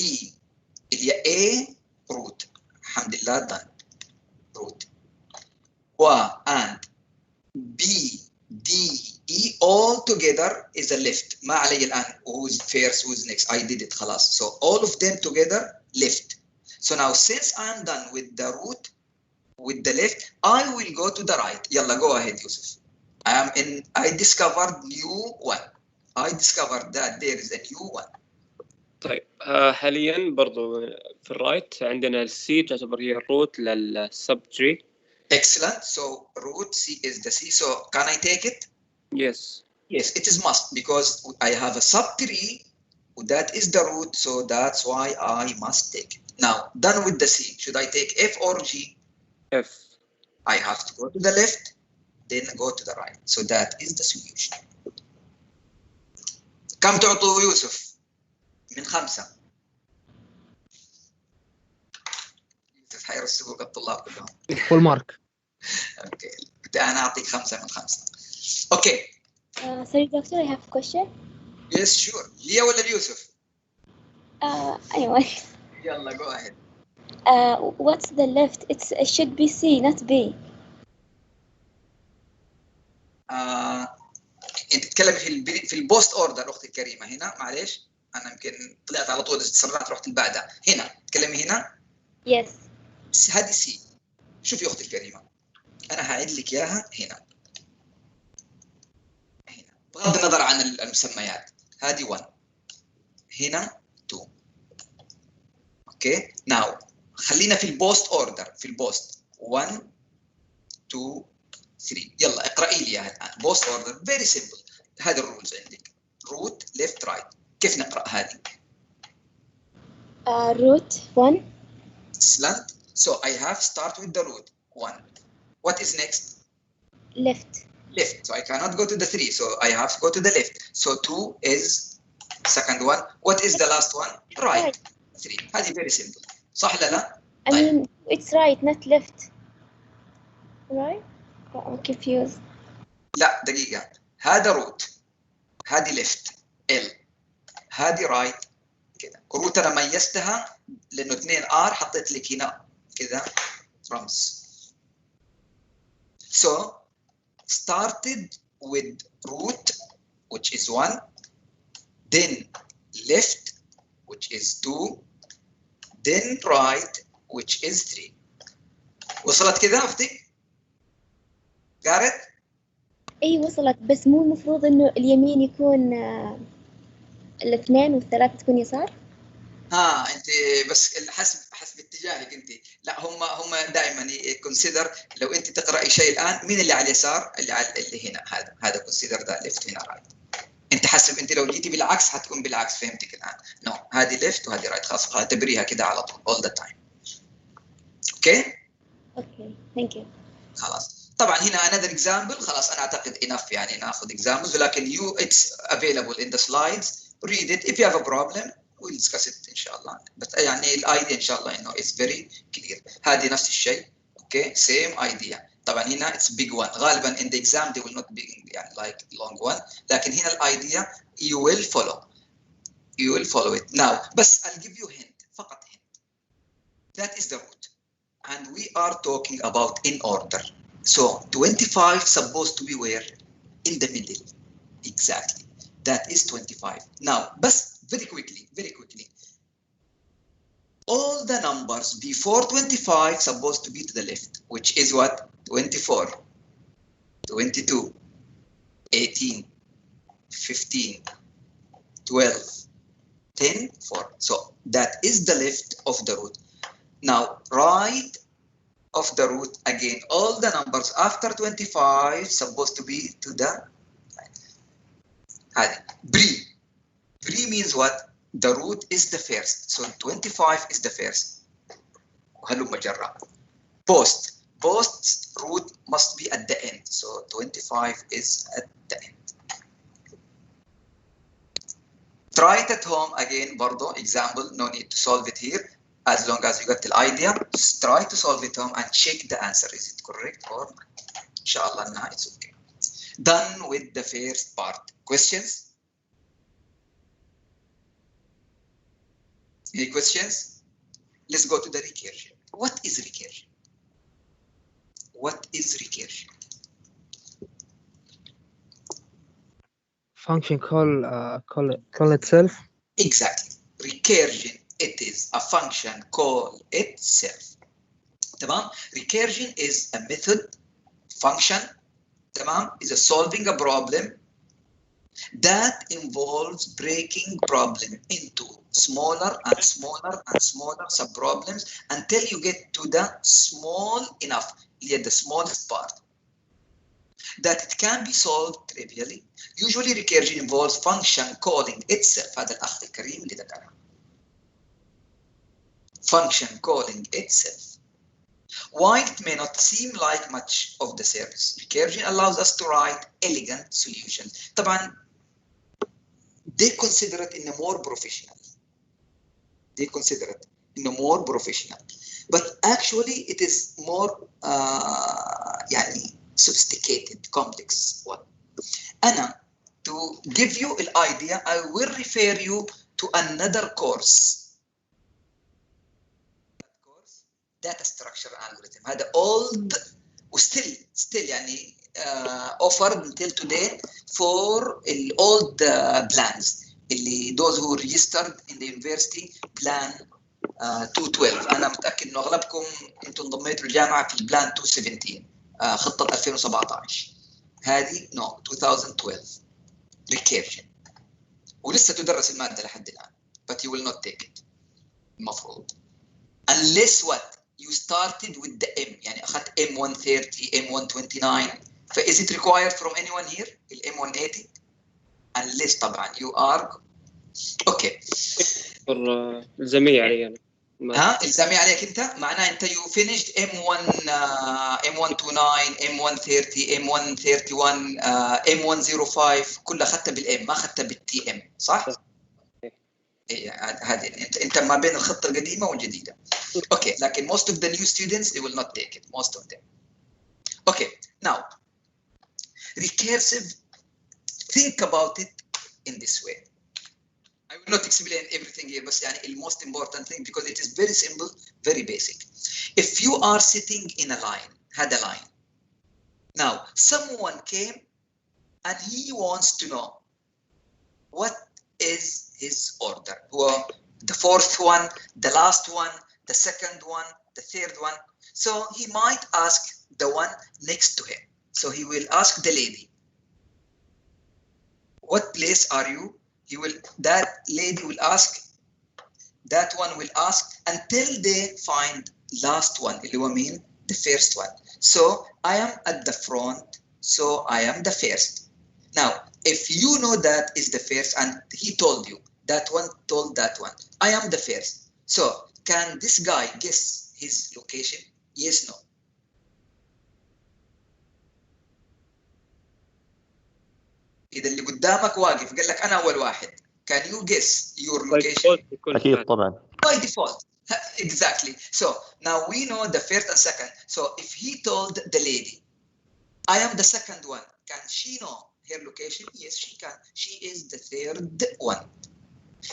اللي A root. الحمد لله done. root. And B, D, E all together is a left. ما علي الآن who's first, who's next. I did it خلاص. So all of them together left. So now since I'm done with the root, with the left, I will go to the right. يلا go ahead يوسف. I discovered new one. I discovered that there is a new one. طيب حاليا برضو في الرايت عندنا السي تعتبر هي الروت للسب تري. Excellent. So root C is the C. So can I take it? Yes. Yes, it is must because I have a subtree that is the root. So that's why I must take it. Now done with the C. Should I take F or G? F. I have to go to the left, then go to the right. So that is the solution. كم تعطوا يوسف؟ من 5. يوسف حيرسبوك الطلاب كلهم. فول مارك. اوكي انا اعطيك 5 من 5. اوكي. Sorry doctor, I have a question. Yes sure. ليا ولا ليوسف؟ Anyway. يلا go ahead. What's the left? It should be C, not B. انت تتكلمي في البوست اوردر اختي الكريمه هنا معليش انا يمكن طلعت على طول تسرعت رحت لبعدها هنا تتكلمي هنا. Yes. هذه سي. شوفي اختي الكريمه انا هعيد لك اياها هنا بغض النظر عن المسميات. هذه 1 هنا 2. اوكي ناو خلينا في البوست اوردر في البوست 1 2 3. يلا اقرأي لي اياها الان. بوست اوردر فيري سمبل. هذه الرولز عندك روت ليفت رايت. كيف نقرأ هذه؟ Root 1. Excellent. So I have start with the root 1. What is next? Left. Left. So I cannot go to the 3. So I have to go to the left. So 2 is second one. What is the last one? Right. 3. هذه very simple. صح لا لا؟ I mean it's right, not left. Right? I'm confused. لا دقيقة. هذا روت. هذه left. L. هذه right. كذا. روت أنا ميزتها لأنه 2 R حطيت لك هنا كذا رمز. So started with root which is 1, then left which is 2, then right which is 3. وصلت كذا أختي؟ Got it? اي وصلت، بس مو المفروض انه اليمين يكون الاثنين والثلاث تكون يسار؟ انت بس حسب اتجاهك انت. لا، هم دائما كونسيدر. لو انت تقراي شيء الان، مين اللي على اليسار؟ اللي هنا، هذا كونسيدر ذا ليفت، هنا رايت. انت حسب، انت لو جيتي بالعكس حتكون بالعكس. فهمتك الان؟ نو، هذه ليفت وهذه رايت. خلاص اعتبريها كده على طول all the time. اوكي ثانك يو. خلاص. طبعا هنا another example. خلاص انا اعتقد enough يعني ناخذ examples، ولكن it's available in the slides. read it. if you have a problem we'll discuss it ان شاء الله. بس يعني الايديا ان شاء الله انه it's very clear. هذه نفس الشيء. اوكي same idea. طبعا هنا it's big one. غالبا in the exam they will not be يعني like long one. لكن هنا الايديا you will follow it. now بس I'll give you hint. فقط hint. that is the root. and we are talking about in order. So 25 supposed to be where? In the middle. Exactly. That is 25. Now, but very quickly. All the numbers before 25 supposed to be to the left, which is what? 24, 22, 18, 15, 12, 10, 4. So that is the left of the root. Now, right of the root again, all the numbers after 25 supposed to be to the pre means what? The root is the first, so 25 is the first. وهلم جرا. Post's root must be at the end, so 25 is at the end. Try it at home again. برضو example, no need to solve it here. As long as you got the idea, just try to solve it home and check the answer. Is it correct or inshallah nah, it's okay. Done with the first part. Questions? Any questions? Let's go to the recursion. What is recursion? What is recursion? Function call itself. Exactly. Recursion. It is a function call itself. تمام. Recursion is a method, function. تمام. Is a solving a problem that involves breaking problem into smaller and smaller and smaller sub-problems until you get to the small enough, the smallest part, that it can be solved trivially. Usually recursion involves function calling itself. هذا الأخ الكريم اللي ذكرها. Function calling itself. While it may not seem like much of the service, recursion allows us to write elegant solutions. طبعا they consider it in a more professional. But actually it is more يعني sophisticated, complex one. أنا to give you an idea, I will refer you to another course. Data structure algorithm. هذا old still يعني offered until today for old plans. اللي those who registered in the university plan 212. أنا متأكد إنه أغلبكم أنتم انضميتوا الجامعة في البلان 217 خطة 2017. هذه 2012 recursion. ولسه تدرس المادة لحد الآن. But you will not take it. المفروض. Unless what? You started with the M. يعني أخذت M130, M129. فis it required from anyone here? M180? Unless طبعا you are okay. الزامية علي أنا. الزامية عليك أنت؟ معناه أنت you finished M1, M129, M130, M131, M105 كلها أخذتها بالM، ما أخذتها بالTM، صح؟ هذه أنت ما بين الخطة القديمة والجديدة. Okay, لكن most of the new students they will not take it, most of them. Okay, now recursive. Think about it in this way. I will not explain everything here, but the most important thing, because it is very simple, very basic. If you are sitting in a line, had a line. Now, someone came and he wants to know what is his order. Well, the fourth one, the last one, the second one, the third one. So he might ask the one next to him. So he will ask the lady, what place are you? That lady will ask, that one will ask until they find last one, اللي هو مين? The first one. So I am at the front, so I am the first. Now, if you know that is the first and he told you, that one told that one, I am the first. So can this guy guess his location? Yes, no. إذا اللي قدامك واقف قال لك أنا أول واحد, can you guess your location? أكيد طبعا. By default. Exactly. So now we know the first and second. So if he told the lady, I am the second one, can she know her location? Yes, she can. She is the third one.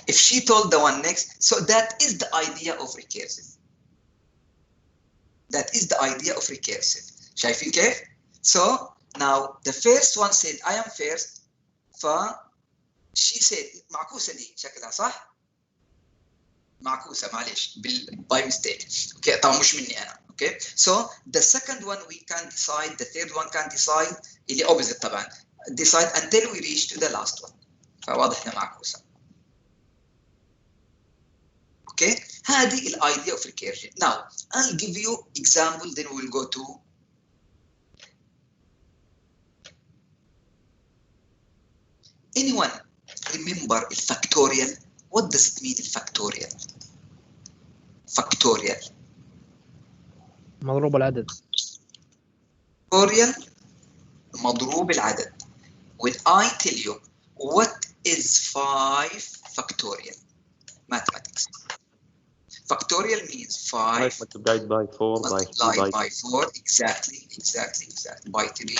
If she told the one next, so that is the idea of recursive. That is the idea of recursive. شايفين كيف? So now the first one said I am first. she said معكوسة دي شكلها صح؟ معكوسة معلش by mistake. Okay, طبعا مش مني أنا. Okay, so the second one we can decide, the third one can decide, اللي opposite طبعا, decide until we reach to the last one. فواضح إنها معكوسة. Okay, هذه ال idea of recursion. Now I'll give you example, then we'll go to anyone remember factorial? What does it mean factorial? Factorial. مضروب العدد. Factorial مضروب العدد. When I tell you what is 5 factorial? Mathematics. Factorial means 5 multiplied by 4 multiplied by 4. Exactly. By 3,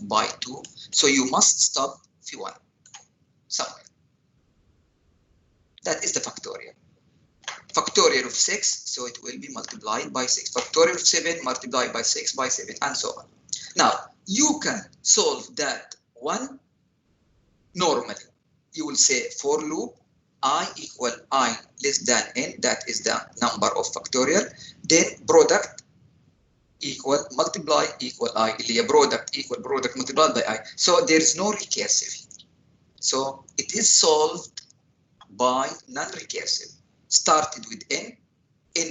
by 2. So you must stop في 1 somewhere. That is the factorial. Factorial of 6, so it will be multiplied by 6. Factorial of 7 multiplied by 6 by 7, and so on. Now, you can solve that one normally. You will say for loop I equal I less than n, that is the number of factorial. Then product equal multiply equal I, product equal product multiplied by I. So there is no recursive here. So it is solved by non-recursive. Started with n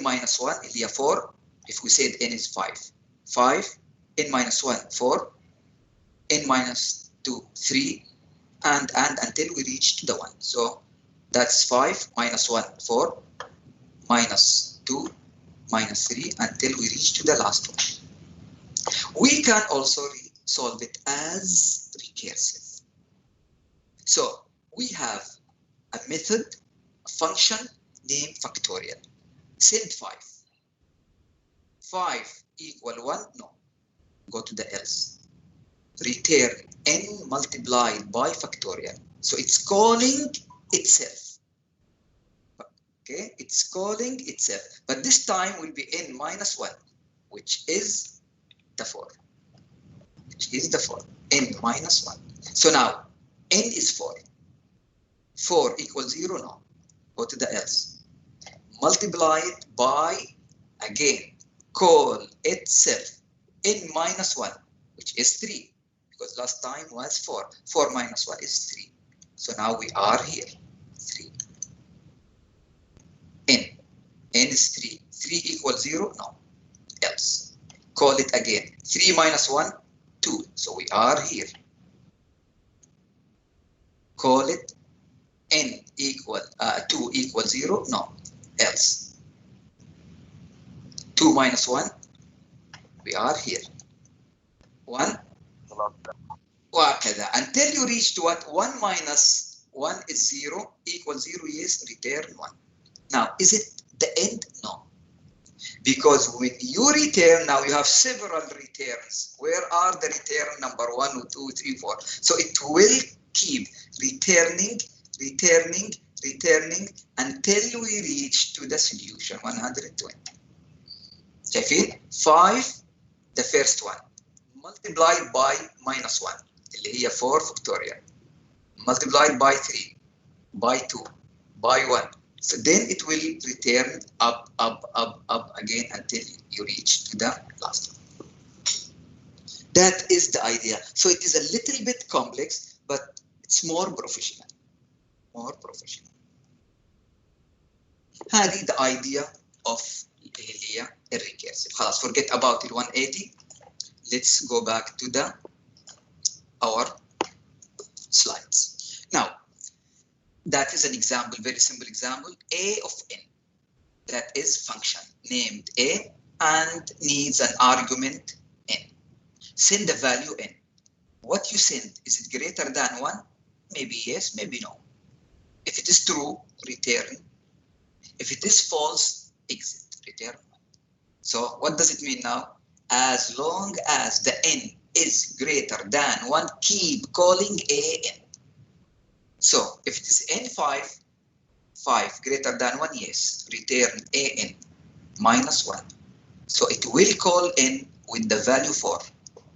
minus 1, اللي هي 4. If we said n is 5, n minus 1, 4, n minus 2, 3, and until we reach to the 1. So that's 5 minus 1, 4, minus 2, minus 3, until we reach to the last one. We can also solve it as recursive. So we have a method, a function named factorial. Send 5. 5 equal 1? No. Go to the else. Return n multiplied by factorial. So it's calling itself. Okay, it's calling itself. But this time will be n minus 1, which is the 4. N minus 1. So now n is 4. 4 equals 0? No. Go to the else. Multiply it by, again, call itself n minus 1, which is 3, because last time was 4. 4 minus 1 is 3. So now we are here, 3. N is 3. 3 equals 0? No. Else. Call it again. 3 minus 1, 2. So we are here. Call it n equal 2 equals 0? No. Else. 2 minus 1, we are here. 1. وهكذا until you reach to what? 1 minus 1 is 0 equals 0. Yes, return 1. Now, is it the end? No. Because when you return, now you have several returns. Where are the return number 1, 2, 3, 4? So it will keep returning until we reach to the solution 120. شايفين 5 the first one multiplied by minus 1 اللي هي 4 factorial multiplied by 3 by 2 by 1. So then it will return up again until you reach to the last one. That is the idea. So it is a little bit complex, but It's more professional. More professional. هذه the idea of اللي هي الريكيرسيف. خلاص forget about ال 180. Let's go back to our slides. Now, that is an example, very simple example. A of n, that is function named A and needs an argument n. Send the value n. What you send, is it greater than 1? Maybe yes, maybe no. If it is true, return. If it is false, exit, return 1. So what does it mean now? As long as the n is greater than 1, keep calling a n. So if it is n5, 5 greater than 1, yes, return a n minus 1. So it will call n with the value 4.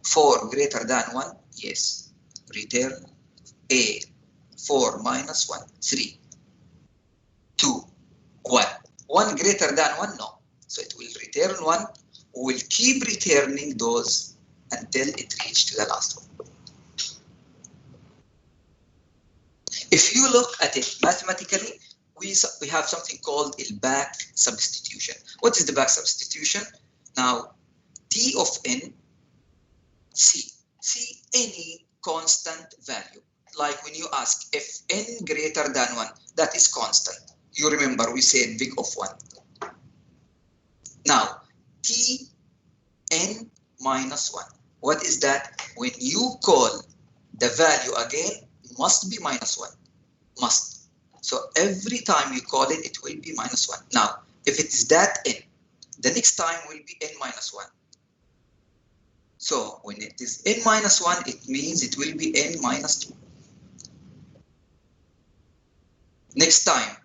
4 greater than 1, yes, return a 4 minus 1, 3, 2, 1. 1 greater than 1, no. So it will return 1. We will keep returning those until it reaches to the last one. If you look at it mathematically, we have something called a back substitution. What is the back substitution? Now, t of n, see any constant value. Like when you ask if n greater than 1, that is constant. You remember we said big of 1. Now, t n minus 1. What is that? When you call the value again, must be minus 1. Must. So every time you call it, it will be minus 1. Now, if it is that n, the next time will be n minus 1. So when it is n minus 1, it means it will be n minus 2. Next time,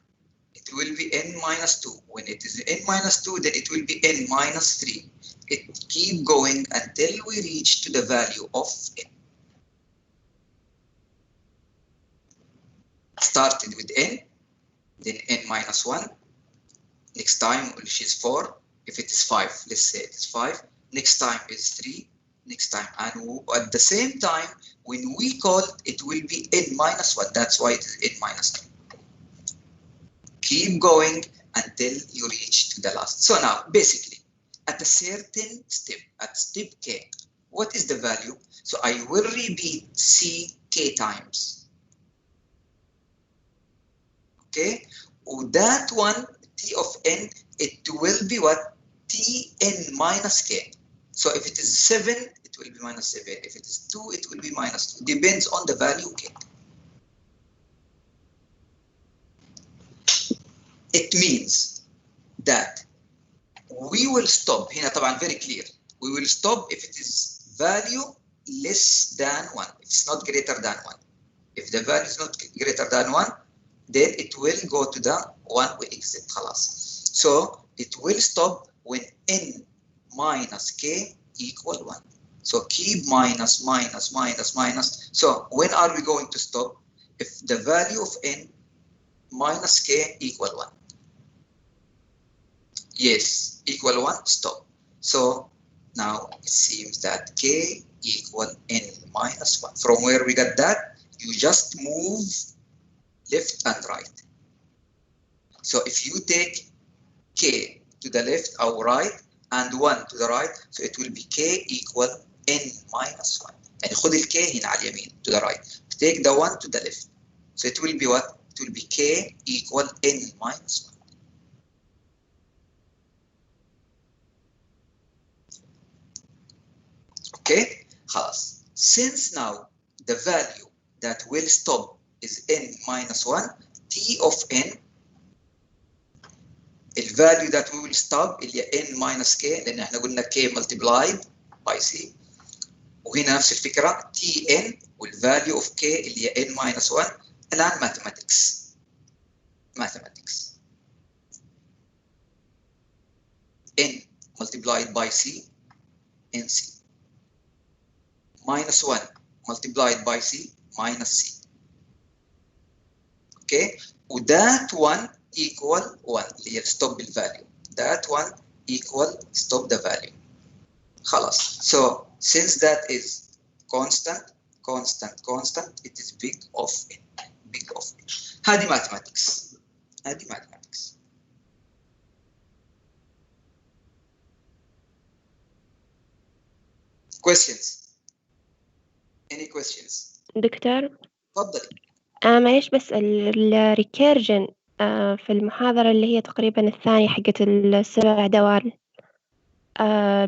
it will be n minus 2. When it is n minus 2, then it will be n minus 3. It keep going until we reach to the value of n. Started with n, then n minus 1. Next time, which is 4. If it is 5, let's say it is 5. Next time is 3. Next time, and at the same time, when we call it will be n minus 1. That's why it is n minus 2. Keep going until you reach to the last. So now, basically, at a certain step, at step k, what is the value? So I will repeat c k times. Okay, that one, t of n, it will be what? T n minus k. So if it is 7, it will be minus 7. If it is 2, it will be minus 2. Depends on the value k. It means that we will stop. هنا طبعا very clear. We will stop if it is value less than 1. If it's not greater than 1. If the value is not greater than 1, then it will go to the 1 we exit. خلاص. So it will stop when n minus k equal 1. So keep minus, minus, minus, minus. So when are we going to stop? If the value of n minus k equal 1. Yes, equal 1, stop. So now it seems that k equal n minus 1. From where we got that, you just move left and right. So if you take k to the left or right and 1 to the right, so it will be k equal n minus 1. And خذ ال k هنا على اليمين to the right. Take the 1 to the left. So it will be what? It will be k equal n minus 1. Okay, خلاص. Since now the value that will stop is n minus 1, t of n, the value that we will stop اللي n minus k لأن احنا قلنا k multiplied by c. وهنا نفس الفكرة tn والvalue of k اللي n minus 1. الآن mathematics. n multiplied by c, nc. Minus 1 multiplied by c, minus c. Okay, that one equal 1 اللي هي stop بالvalue. That one equal stop the value. خلاص. So since that is constant, constant it is big of n. هذه mathematics. questions. any questions؟ دكتور تفضلي. معلش بس الريكيرجن في المحاضرة اللي هي تقريبا الثانية حقت السبع دوال،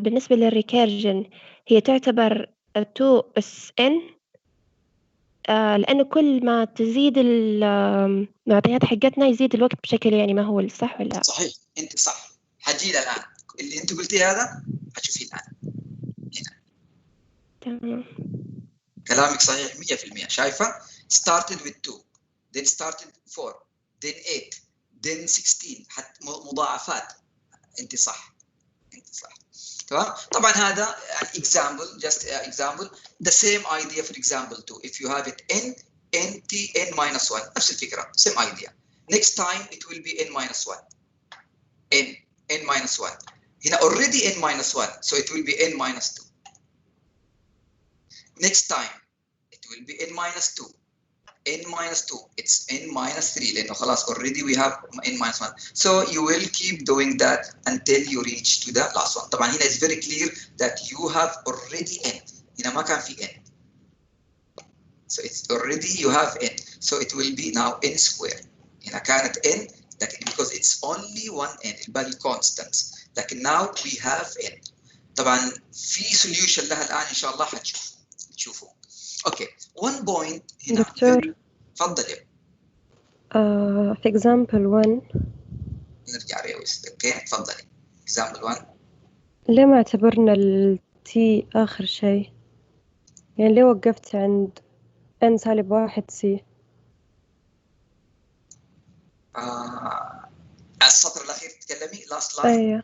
بالنسبة للريكيرجن هي تعتبر 2SN، لأنه كل ما تزيد المعطيات حقتنا يزيد الوقت بشكل يعني مهول، صح ولا؟ صحيح، انت صح. حجي الان اللي انت قلتيه هذا حتشوفيه الان هنا. تمام. كلامك صحيح 100%. شايفه؟ started with 2 then started 4 then 8 then 16 حتى مضاعفات. انت صح. تمام. طبعا هذا example, just example. The same idea for example 2. If you have it n t n minus 1 نفس الفكره. same idea. Next time it will be n minus 1. n minus 1. هنا already n minus 1, so it will be n minus 2. Next time it will be n minus 2. n minus 2, it's n minus 3 لأنه خلاص already we have n minus 1. So you will keep doing that until you reach to the last one. طبعا هنا it's very clear that you have already n. هنا ما كان في n. So it's already you have n. So it will be now n square. هنا كانت n لكن because it's only one n الباقي constants. لكن now we have n. طبعا في solution لها الآن إن شاء الله حتشوفوا. Okay, one point هنا. دكتور تفضلي. في example 1 نرجع ريوس. اوكي تفضلي. example 1 ليه ما اعتبرنا ال T آخر شيء؟ يعني ليه وقفت عند n-1 C؟ السطر الأخير تتكلمي last line. أيوة.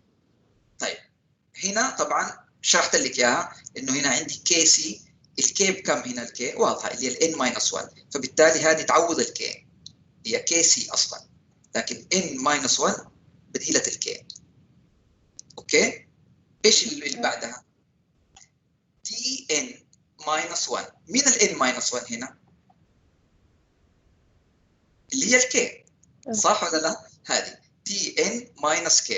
طيب هنا طبعا شرحت لك إياها إنه هنا عندي KC. الكي بكم هنا؟ الكي واضحه اللي هي n minus 1، فبالتالي هذه تعوض الكي هي كي سي اصلا، لكن n minus 1 بديله الكي. اوكي ايش اللي بعدها؟ tn minus 1. مين n minus 1 هنا؟ اللي هي الكي، صح ولا لا؟ هذه tn minus k.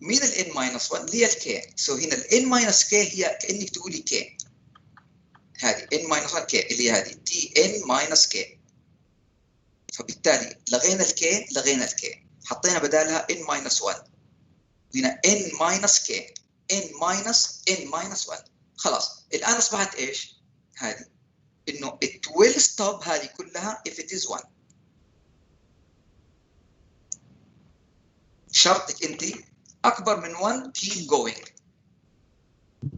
مين n minus 1؟ اللي هي الكي. سو هنا n minus k هي كانك تقولي كي، هذه n minus 1 k اللي هي هذه tn minus k. فبالتالي لغينا الكي حطينا بدالها n minus 1. هنا n minus k n minus 1. خلاص الان اصبحت ايش؟ هذه انه it will stop هذه كلها if it is 1. شرطك انت اكبر من 1 keep going.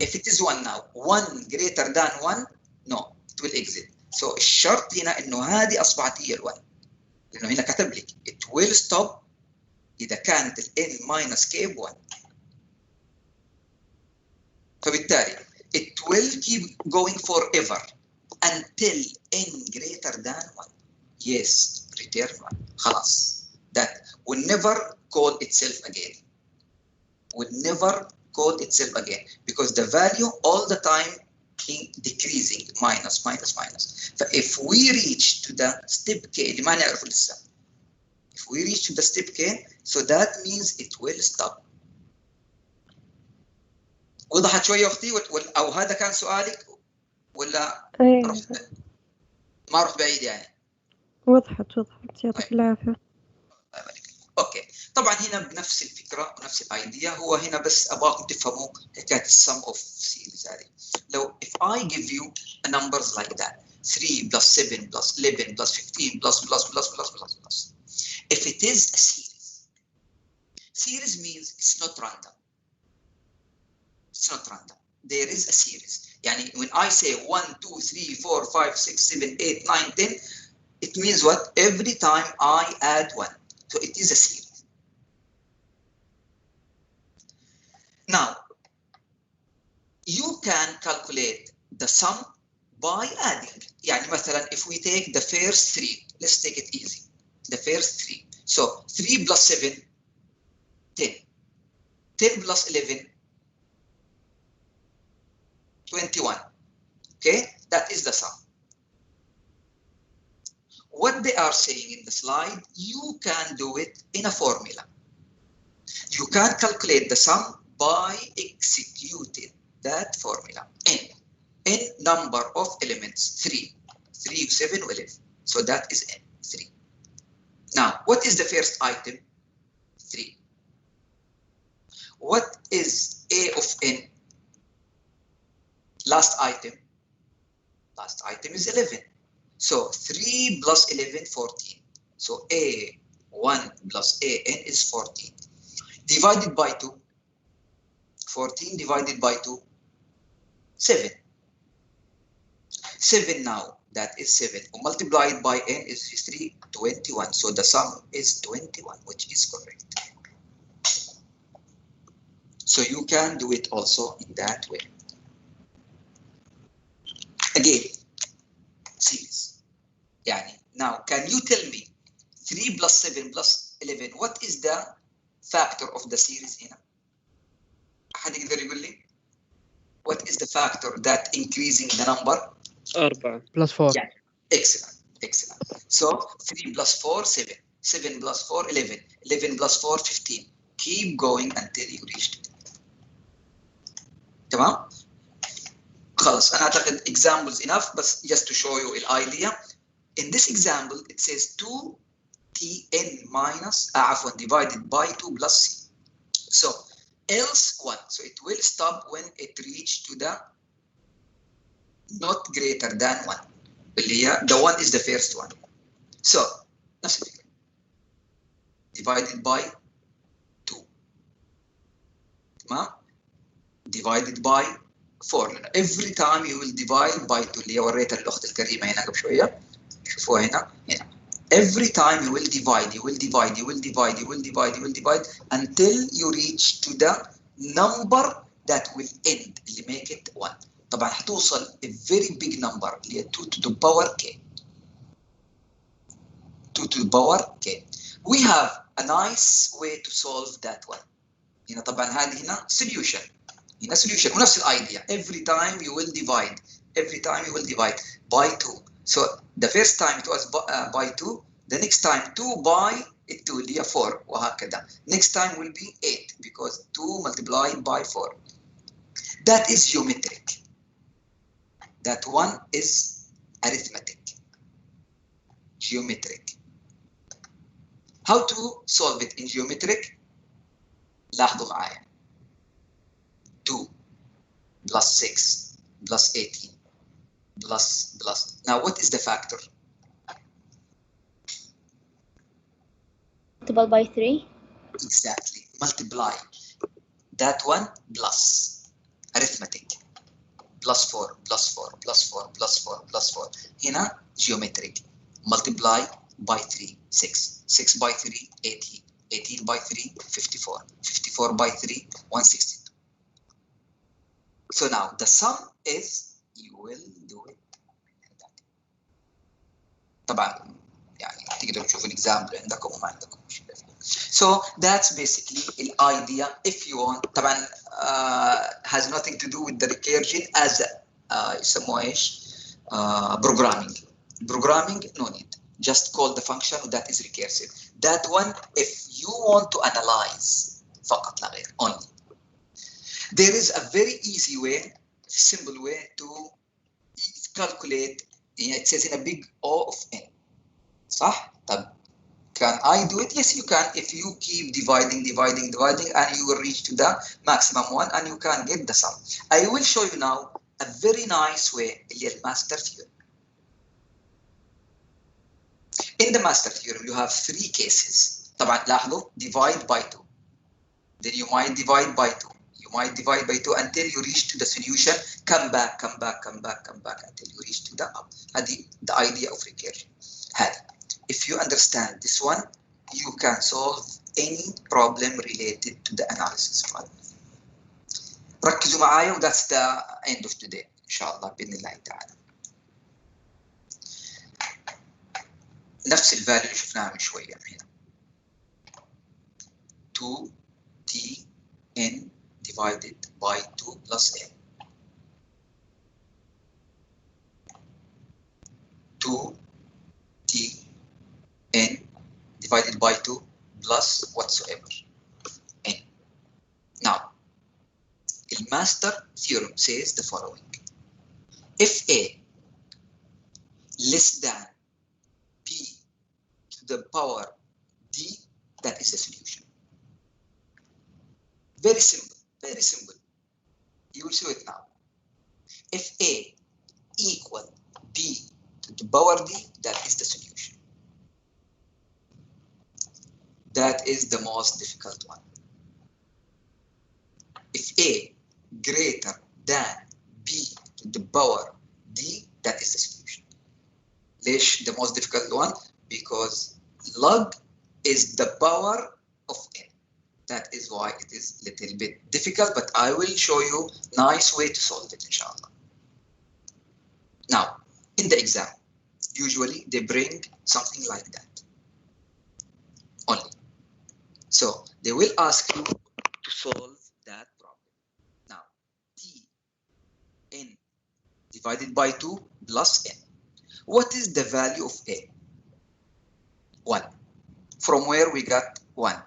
If it is 1 now, 1 greater than 1, no, it will exit. So الشرط هنا إنه هذه أصبحت هي ال1. لأنه هنا كتب لك it will stop إذا كانت ال n minus k ب1. فبالتالي it will keep going forever until n greater than 1. Yes, return 1. خلاص. That will never call itself again. Will never call itself again because the value all the time decreasing minus. So if we reach to the step k اللي ما نعرفه لسه, if we reach to the step k, so that means it will stop. وضحت شويه اختي او هذا كان سؤالك ولا رحت ما رحت بعيد يعني؟ وضحت يعطيك العافيه. اوكي طبعا هنا بنفس الفكره ونفس الايديا. هو هنا بس ابغاكم تفهموا حكايه السم اوف سيريز هذه. لو if I give you a numbers like that 3 plus 7 plus 11 plus 15 plus if it is a series means it's not random. It's not random. There is a series. يعني when I say 1 2 3 4 5 6 7 8 9 10 it means what? Every time I add 1. So it is a series. Now, you can calculate the sum by adding. يعني مثلا if we take the first 3, let's take it easy. The first 3. So 3 plus 7, 10. 10 plus 11, 21. Okay, that is the sum. what they are saying in the slide, you can do it in a formula. You can calculate the sum by executing that formula. N number of elements, 3, 7, 11. So that is N, 3. Now, what is the first item? 3. What is A of N? Last item. Last item is 11. So 3 plus 11, 14. So A1 plus AN is 14. Divided by 2. 14 divided by 2. 7. 7 now, that is 7. Multiplied by N is 3, 21. So the sum is 21, which is correct. So you can do it also in that way. Again, series. Now, can you tell me 3 plus 7 plus 11, what is the factor of the series هنا؟ أحد يقدر يقول لي؟ What is the factor that increasing the number? 4 plus 4. Yeah. Excellent. Excellent. So 3 plus 4, 7. 7 plus 4, 11. 11 plus 4, 15. Keep going until you reach it. تمام؟ خلاص أنا أعتقد examples enough, but just to show you the idea. In this example, it says 2tn minus, divided by 2 plus c. So else 1. So it will stop when it reaches to the not greater than 1. The 1 is the first one. So نفس الفكرة. Divided by 2. تمام؟ Divided by 4. Every time you will divide by 2 اللي وريتها الأخت الكريمة هنا قبل شوية. شوفوها هنا. Every time you will divide until you reach to the number that will end اللي make it 1. طبعا حتوصل a very big number اللي هي 2 to the power k. 2 to the power k. We have a nice way to solve that one. هنا طبعا هذه هنا solution. هنا solution ونفس idea. Every time you will divide by 2. So the first time it was by 2, the next time 2 by 2 اللي هي 4 وهكذا. Next time will be 8 because 2 multiplied by 4. That is geometric. That one is arithmetic. Geometric. How to solve it in geometric? لاحظوا معايا. 2 plus 6 plus 18 plus. Now what is the factor? Multiple by 3. Exactly. Multiply. That one plus. Arithmetic. Plus 4, plus 4, plus 4, plus 4, plus 4. هنا geometric. Multiply by 3, 6. 6 by 3, 18. 18 by 3, 54. 54 by 3, 162. So now the sum is, you will do it. طبعا يعني تقدروا تشوفوا example عندكم وما عندكم. So that's basically the idea. If you want, طبعا has nothing to do with the recursion as يسموه ايش؟ Programming. Programming no need. Just call the function that is recursive. That one, if you want to analyze فقط لا غير only. There is a very easy way, simple way to calculate. It says in a big O of n. صح؟ طب can I do it? Yes, you can. If you keep dividing, and you will reach to the maximum one, and you can get the sum. I will show you now a very nice way, the master theorem. In the master theorem, you have 3 cases. طبعا لاحظوا divide by 2. Then you might divide by 2. You might divide by 2 until you reach to the solution. Come back until you reach to the up. The idea of recursion. If you understand this one, you can solve any problem related to the analysis problem. ركزوا معايا و that's the end of today إن شاء الله بإذن الله تعالى. نفس الفاليو اللي شفناها من شوية هنا. 2tn divided by 2 plus n. 2t divided by 2 plus whatsoever n. Now, the master theorem says the following. If A less than B to the power D, that is the solution. Very simple, very simple. You will see it now. If A equal B to the power D, that is the solution. That is the most difficult one. If A greater than B to the power D, that is the solution. ليش the most difficult one? Because log is the power of n. That is why it is a little bit difficult, but I will show you nice way to solve it, inshallah. Now, in the exam, usually they bring something like that only. So they will ask you to solve that problem. Now, t n divided by 2 plus n. What is the value of a? 1. From where we got 1?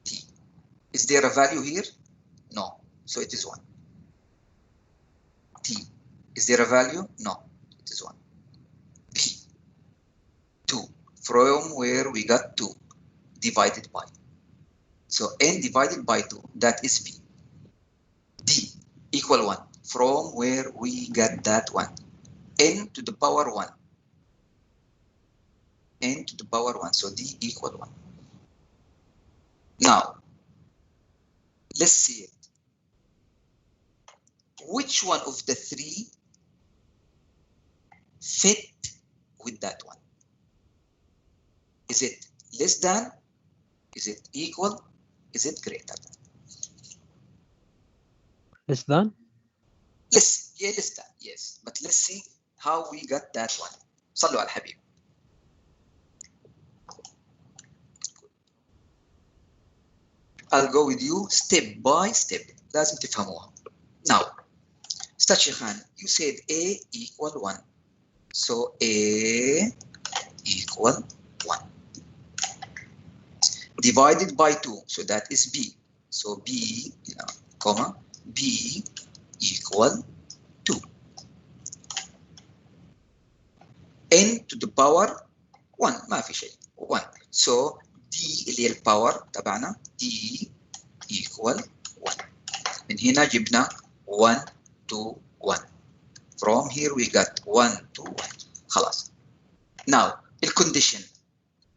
T. Is there a value here? No. So it is 1. T. Is there a value? No. It is 1. B. 2. From where we got 2 divided by. So n divided by 2, that is B. D equal 1. From where we got that 1. N to the power 1. N to the power 1. So D equal 1. Now, let's see it. Which one of the 3 fit with that one? Is it less than? Is it equal? Is it greater than? Less than? Less than, yes. But let's see how we got that one. صلوا على الحبيب. I'll go with you step by step. لازم تفهموها. Now, Dr. Shaikhan, you said A equal 1. So A equal 1. Divided by 2. So that is B. So B, comma, B equal 2. N to the power 1. ما في شيء. 1. So D اللي هي الباور تبعنا D equal 1. من هنا جبنا 1 to 1. From here we got 1 to 1. خلاص. Now, the condition.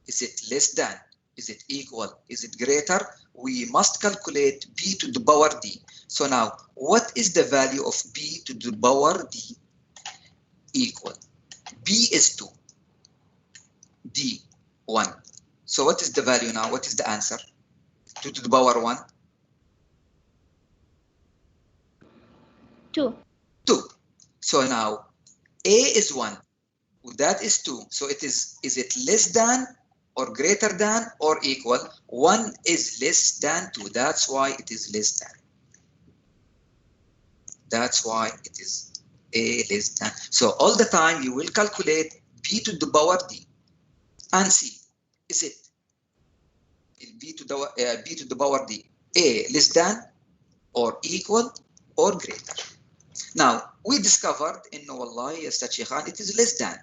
Is it less than? Is it equal? Is it greater? We must calculate B to the power D. So now, what is the value of B to the power D? Equal. B is 2. D, 1. So what is the value now? What is the answer? 2 to the power 1? 2. 2. So now, A is 1. That is 2. So it is it less than or greater than or equal? 1 is less than 2. That's why it is less than. That's why it is A less than. So all the time you will calculate B to the power D and see, is it B to the power D A less than or equal or greater? Now we discovered in Wallahi Dr. Shaikhan it is less than.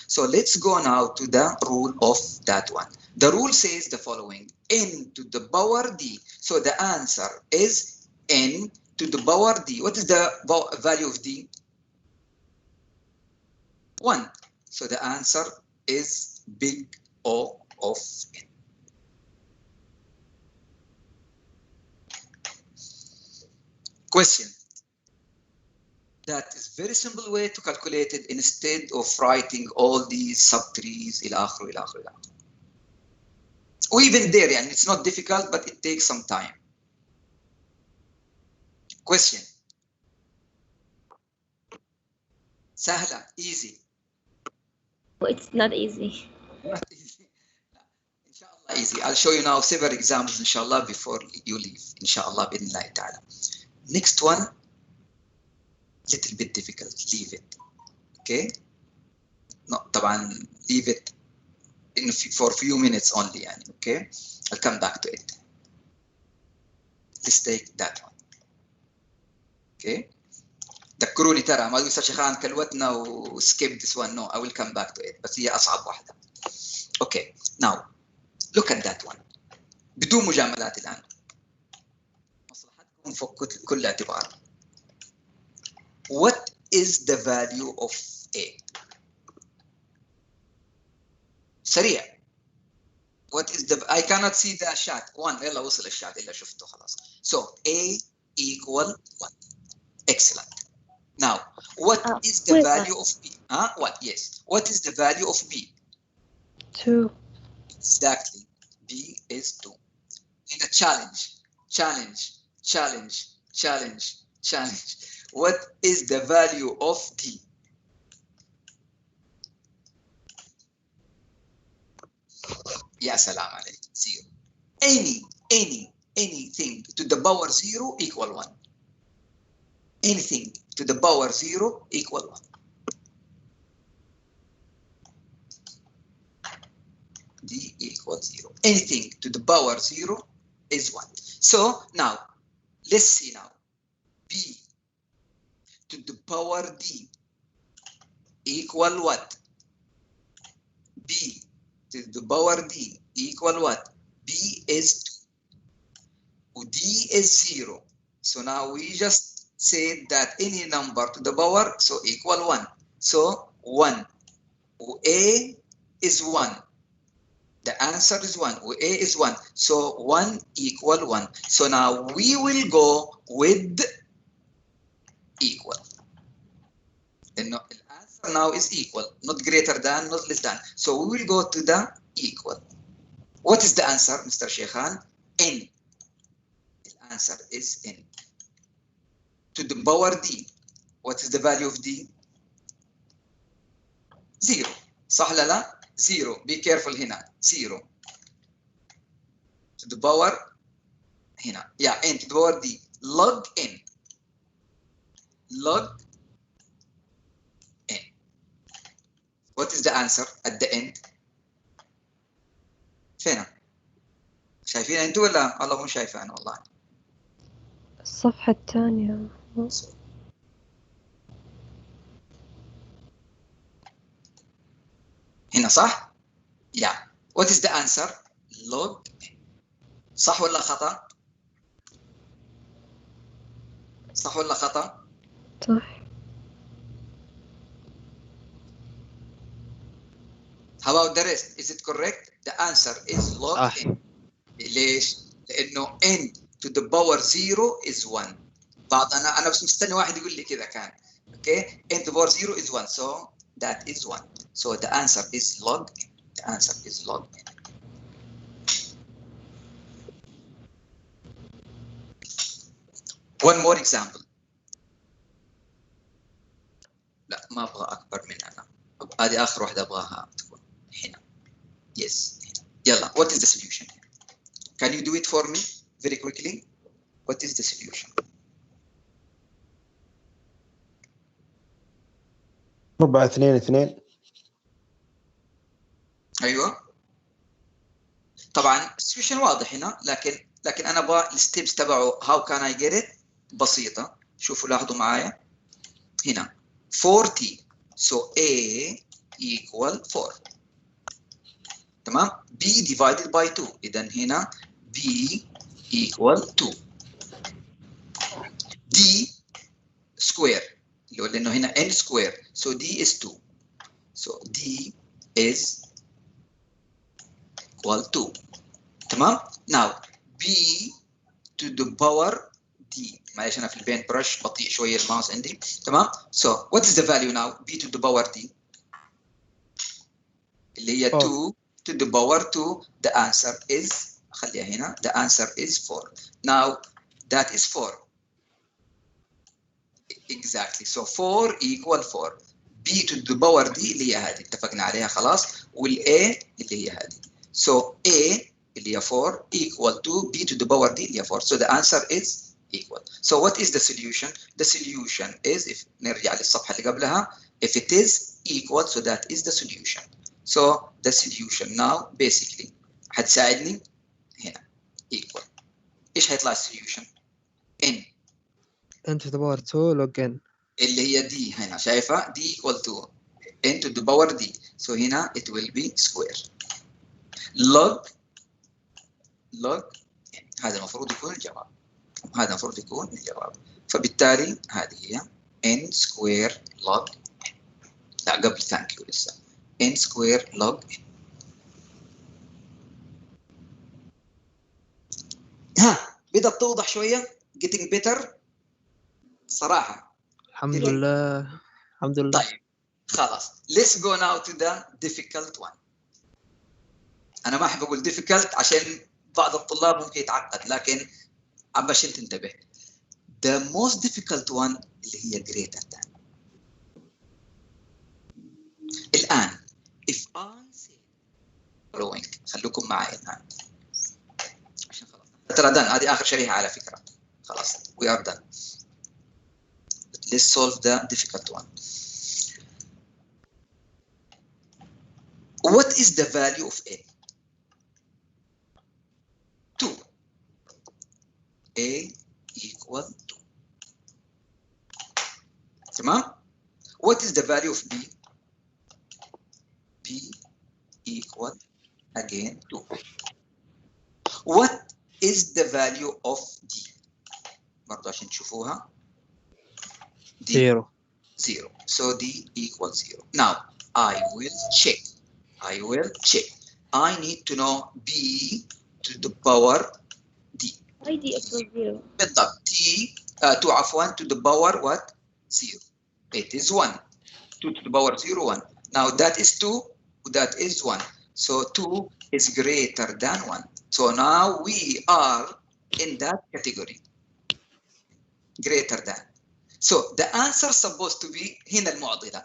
So let's go now to the rule of that one. The rule says the following: n to the power D. So the answer is n to the power D. What is the value of D? 1. So the answer is big O of n. Question. That is very simple way to calculate it instead of writing all these subtrees إلى آخره إلى آخره. Or even there, and it's not difficult, but it takes some time. Question. سهلة, easy. It's not easy. Not easy. Inshallah easy. I'll show you now several examples inshallah before you leave. Inshallah بإذن ta'ala. Next one, little bit difficult. Leave it. Okay? No, طبعا leave it for few minutes only يعني. Okay, I'll come back to it. Let's take that one. Okay, ذكروني ترى ما مستر شيخان كلوتنا و skip this one. No, I will come back to it. بس هي أصعب واحدة. Okay, now look at that one. بدون مجاملات الآن. مصلحتكم فك كل اعتبار. What is the value of A? سريع. What is the... I cannot see the chat. 1. يلا وصل الشات إلا شفته خلاص. So A equal 1. Excellent. Now, what is the value of B? What? Yes. What is the value of B? 2. Exactly. B is 2. In a challenge. What is the value of D? Ya salam alayk. 0. Anything to the power 0 equal 1. Anything to the power 0 equal 1. D equals 0. Anything to the power 0 is 1. So now, let's see now. B to the power D equal what? B to the power D equal what? B is 2. D is 0. So now we just said that any number to the power, so equal 1. So 1. A is 1. The answer is 1. A is 1. So 1 equal 1. So now we will go with equal. The answer now is equal, not greater than, not less than. So we will go to the equal. What is the answer, Mr. Shaikhan? N. The answer is N. To the power D. What is the value of D? 0. صح ولا لا؟ 0. Be careful هنا. 0. To the power هنا. Yeah, N to the power D. Log N. Log N. What is the answer at the end? فينا؟ شايفين انتوا ولا الله مو شايفين والله؟ الصفحة الثانية. هنا صح؟ Yeah. What is the answer? Log N. صح ولا خطأ؟ صح ولا خطأ؟ صح. How about the rest? Is it correct? The answer is log N. ليش؟ لأنه N to the power 0 is 1. بعض أنا بس مستني واحد يقول لي كذا كان. Okay? N to the power 0 is 1. So that is 1. So the answer is log N. The answer is log N. One more example. لا ما أبغى أكبر من أنا. هذه آخر واحدة أبغاها تكون هنا. Yes. هنا. يلا. What is the solution? Can you do it for me very quickly? What is the solution? 4 2 2. ايوه طبعا السوليوشن واضح هنا لكن انا ابغى الستيبس تبعه how can I get it بسيطه. شوفوا لاحظوا معايا هنا 4t so A equal 4 تمام. B divided by 2 اذا هنا B equal 2 D square لانه هنا N square so D is 2 so D is equal to تمام. Now B to the power D. معلش أنا في البين برش بطيء شوية الماوس عندي. تمام. So what is the value now? B to the power D اللي هي 2 to the power 2. The answer is خليها هنا. The answer is 4. Now that is 4. Exactly. So 4 equal 4. B to the power D اللي هي هذه اتفقنا عليها خلاص. والA اللي هي هذه. So A اللي هي 4 equal to B to the power D اللي هي 4. So the answer is equal. So what is the solution? The solution is if نرجع للصفحة اللي قبلها if it is equal so that is the solution. So the solution now basically هتساعدني هنا equal. ايش هيطلع السوليوشن؟ n n to the power 2 log n. اللي هي دي هنا شايفه دي equal to n to the power d. So هنا it will be square log n. هذا المفروض يكون الجواب. هذا المفروض يكون الجواب. فبالتالي هذه هي n square log n. لا قبل ثانك يو لسه n square log n. ها بدأت توضح شوية getting better صراحة. الحمد لله الحمد لله. طيب خلاص let's go now to the difficult one. أنا ما أحب أقول difficult عشان بعض الطلاب ممكن يتعقد، لكن عشان تنتبه. The most difficult one اللي هي greater than. الآن if I say following خلوكم معي الآن عشان خلاص ترى done. هذه آخر شريحة على فكرة. خلاص we are done. But let's solve the difficult one. What is the value of A? 2. A equal 2. تمام؟ What is the value of B? B equal again 2. What is the value of D? برضه عشان تشوفوها. D 0. 0. So D equals 0. Now I will check. I need to know B to the power D. Why D equals 0? بالضبط. T 2 عفوا to the power what? 0. It is 1. 2 to the power 0 1. Now that is 2. That is 1. So 2 is greater than 1. So now we are in that category. Greater than. So the answer supposed to be هنا المعضلة.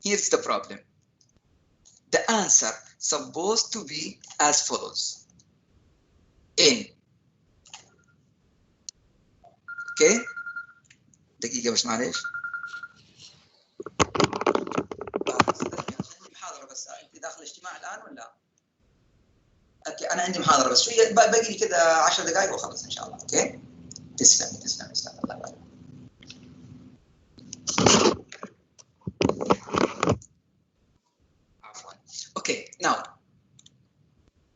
Here's the problem. The answer supposed to be as follows. N. Okay. دقيقة بس معليش. محاضرة بس. أنت داخل اجتماع الآن ولا؟ أوكي أنا عندي محاضرة بس شوية باقي لي كده 10 دقائق وأخلص إن شاء الله. أوكي. تسلم الله يبارك. Okay, now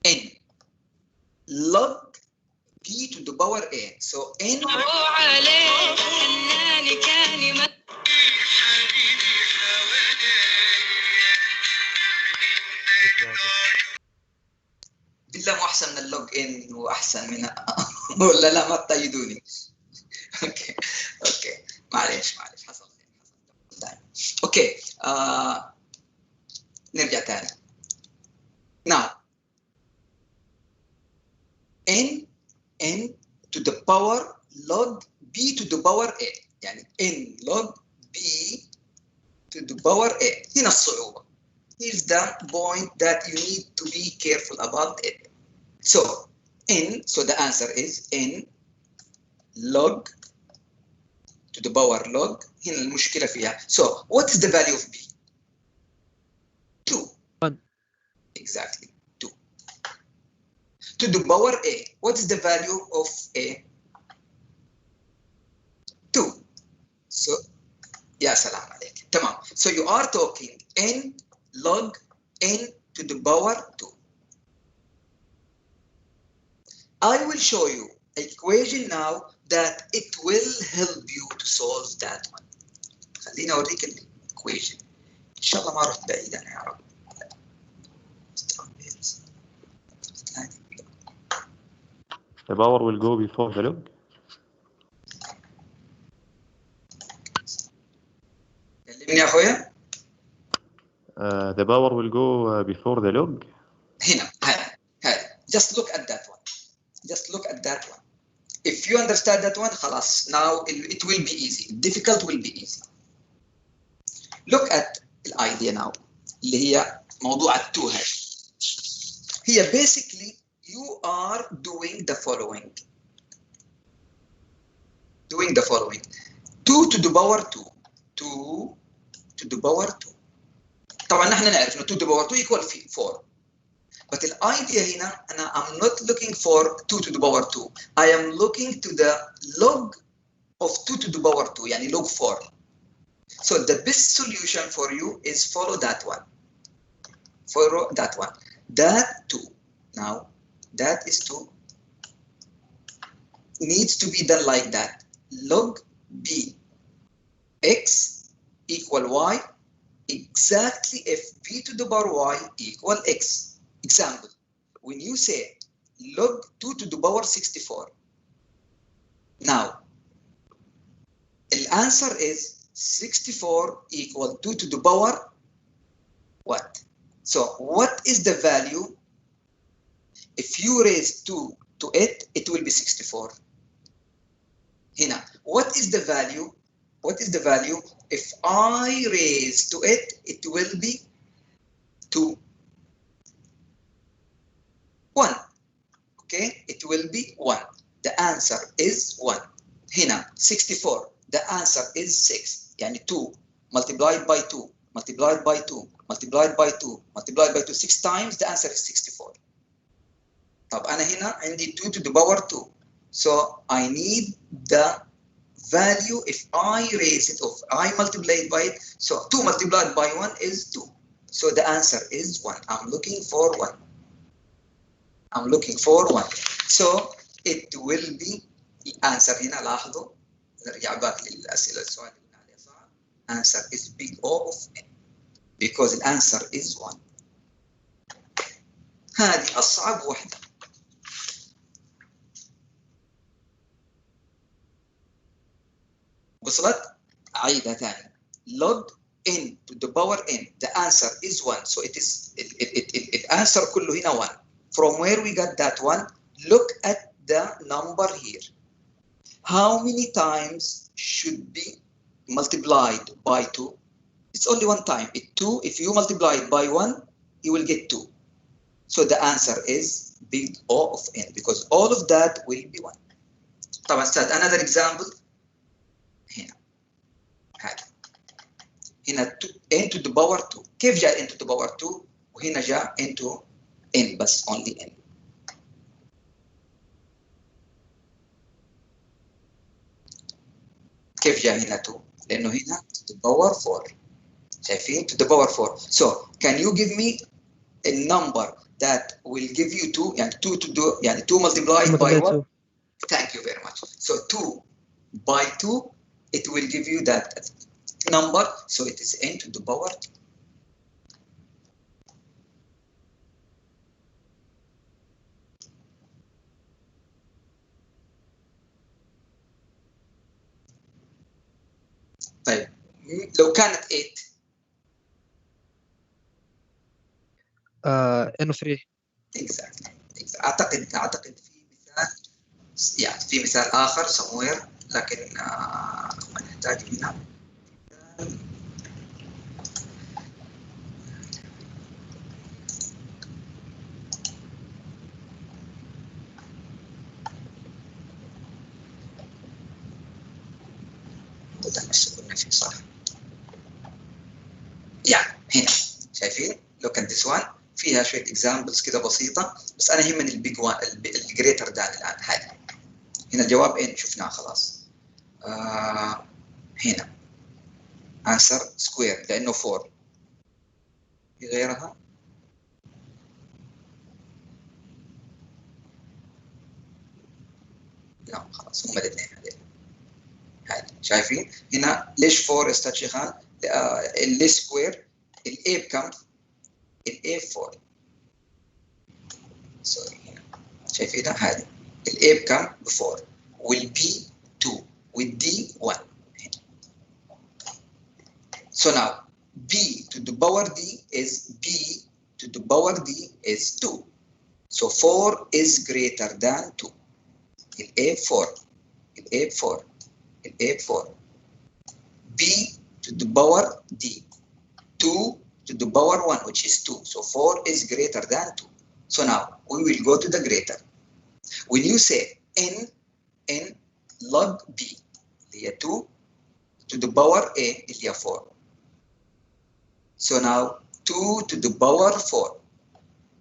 n log b to the power a. So n بالله مو احسن من اللوج ان واحسن من ولا لا ما تأيدوني. اوكي معليش حصل خير. اوكي نرجع تاني. Now n to the power log b to the power a. يعني n log b to the power a. هنا الصعوبة. Here's the point that you need to be careful about it. So the answer is n log to the power log. هنا المشكلة فيها. So what is the value of b? 2. 1. Exactly. 2. To the power a. What is the value of a? 2. So يا سلام عليك. تمام. So you are talking n log n to the power 2. I will show you an equation now that it will help you to solve that one. خليني أوريك الإيكويشن. إن شاء الله ما رحت بعيد أنا يا رب. The power will go before the log. كلمني يا أخويا. The power will go before the log. هنا هذا. Just look at that one. Just look at that one. If you understand that one, خلاص. Now it will be easy. Difficult will be easy. Look at the idea now. اللي هي موضوع التو هاي. هي basically you are doing the following. 2 to the power 2. 2 to the power 2. طبعا نحن نعرف انه 2 to the power 2 equal 4. But the idea هنا أنا I'm not looking for 2 to the power 2. I am looking to the log of 2 to the power 2, يعني log 4. So the best solution for you is follow that one. Follow that one. That 2. Now, that is 2. Needs to be done like that. Log b x equal y exactly if b to the power y equal x. Example, when you say log 2 to the power 64. Now, the answer is 64 equal 2 to the power what? So, what is the value? If you raise 2 to it, it will be 64. Hina, what is the value? What is the value? If I raise to it, it will be 2. 1. Okay, it will be 1. The answer is 1. Hina, 64. The answer is 6. Yani 2 multiplied by 2, multiplied by 2, multiplied by 2, multiplied by 2, 6 times, the answer is 64. طب أنا هنا عندي 2 to the power 2. So I need the value if I raise it, or I multiply it by it. So 2 multiplied by 1 is 2. So the answer is 1. I'm looking for 1. I'm looking for 1. So it will be the answer هنا. لاحظوا نرجع باك للأسئلة السؤال اللي عليه صعب. Answer is big O of n because the answer is 1. هذه أصعب وحدة. وصلت؟ أعيدها ثاني. log n to the power n. The answer is 1. So it is it answer كله هنا 1. From where we got that one? Look at the number here. How many times should be multiplied by 2? It's only one time. 2. If you multiply it by 1, you will get 2. So the answer is big O of n because all of that will be 1. طبعا أستاذ another example. هنا هذا هنا n to the power 2. كيف جاء n to the power 2 وهنا جاء n to n بس only n. كيف جاء هنا 2؟ لأنه هنا to the power 4. شايفين to the power 4. So can you give me a number that will give you 2 يعني 2 to do يعني 2 multiplied by 1? Thank you very much. So 2 by 2 it will give you that number. So it is n to the power 2. طيب لو كانت 8 انه 3 exactly. اعتقد في مثال يعني في مثال اخر somewhere لكن نحتاج هنا صح يعني هنا شايفين look at this one فيها شويه examples كده بسيطه بس انا يهمني البيج وان الجريتر ذان الان. هذه هنا الجواب ان شفناه خلاص. هنا answer square لانه 4. في غيرها لا خلاص هم الاثنين هذول. هذه شايفين هنا ليش 4 استاذ شيخان؟ اللي سكوير الاي بكم؟ الاي 4. سوري هنا شايفينها هذه الاي بكم ب 4 والبي 2 والدي 1. So now b to the power d is b to the power d is 2. So 4 is greater than 2. الاي 4 الاي 4 الاي 4 b to the power d 2 to the power 1 which is 2. So 4 is greater than 2. So now we will go to the greater. When you say n log b اللي هي 2 to the power a اللي هي 4. So now 2 to the power 4.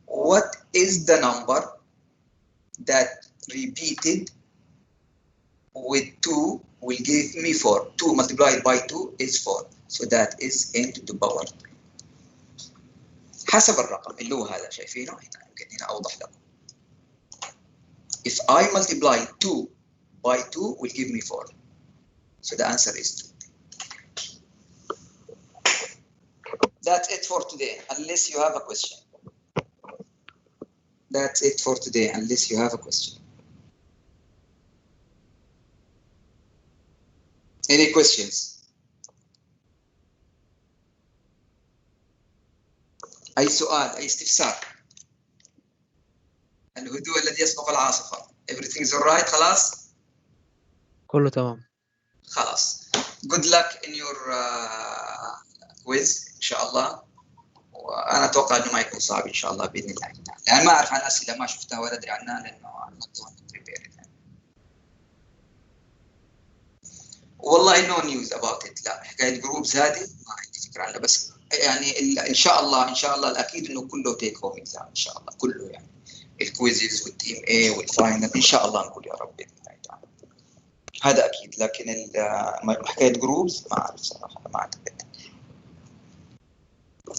What is the number that repeated with 2 will give me 4? 2 multiplied by 2 is 4. So that is n to the power 3. حسب الرقم اللي هو هذا شايفينه هنا، يمكن هنا أوضح لكم. If I multiply 2 by 2 will give me 4. So the answer is 2. That's it for today, unless you have a question. That's it for today, unless you have a question. Any questions? أي سؤال، أي استفسار؟ الهدوء الذي يسبق العاصفة. Everything is alright خلاص؟ كله تمام. خلاص. Good luck in your quiz إن شاء الله. وأنا أتوقع إنه ما يكون صعب إن شاء الله بإذن الله. يعني ما أعرف عن أسئلة ما شفتها ولا أدري عنها لأنه والله no news about it. لا حكاية الجروبز هذه ما عندي فكرة عنها، بس يعني إن شاء الله الأكيد إنه كله تيك هوم إكزام إن شاء الله كله، يعني الكويزز والتيم A والفاينل إن شاء الله نقول يا رب بإذن الله تعالى. هذا أكيد، لكن حكاية جروبز ما أعرف صراحة، ما أعتقد.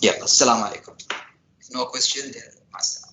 يلا السلام عليكم. No question then مع السلامة.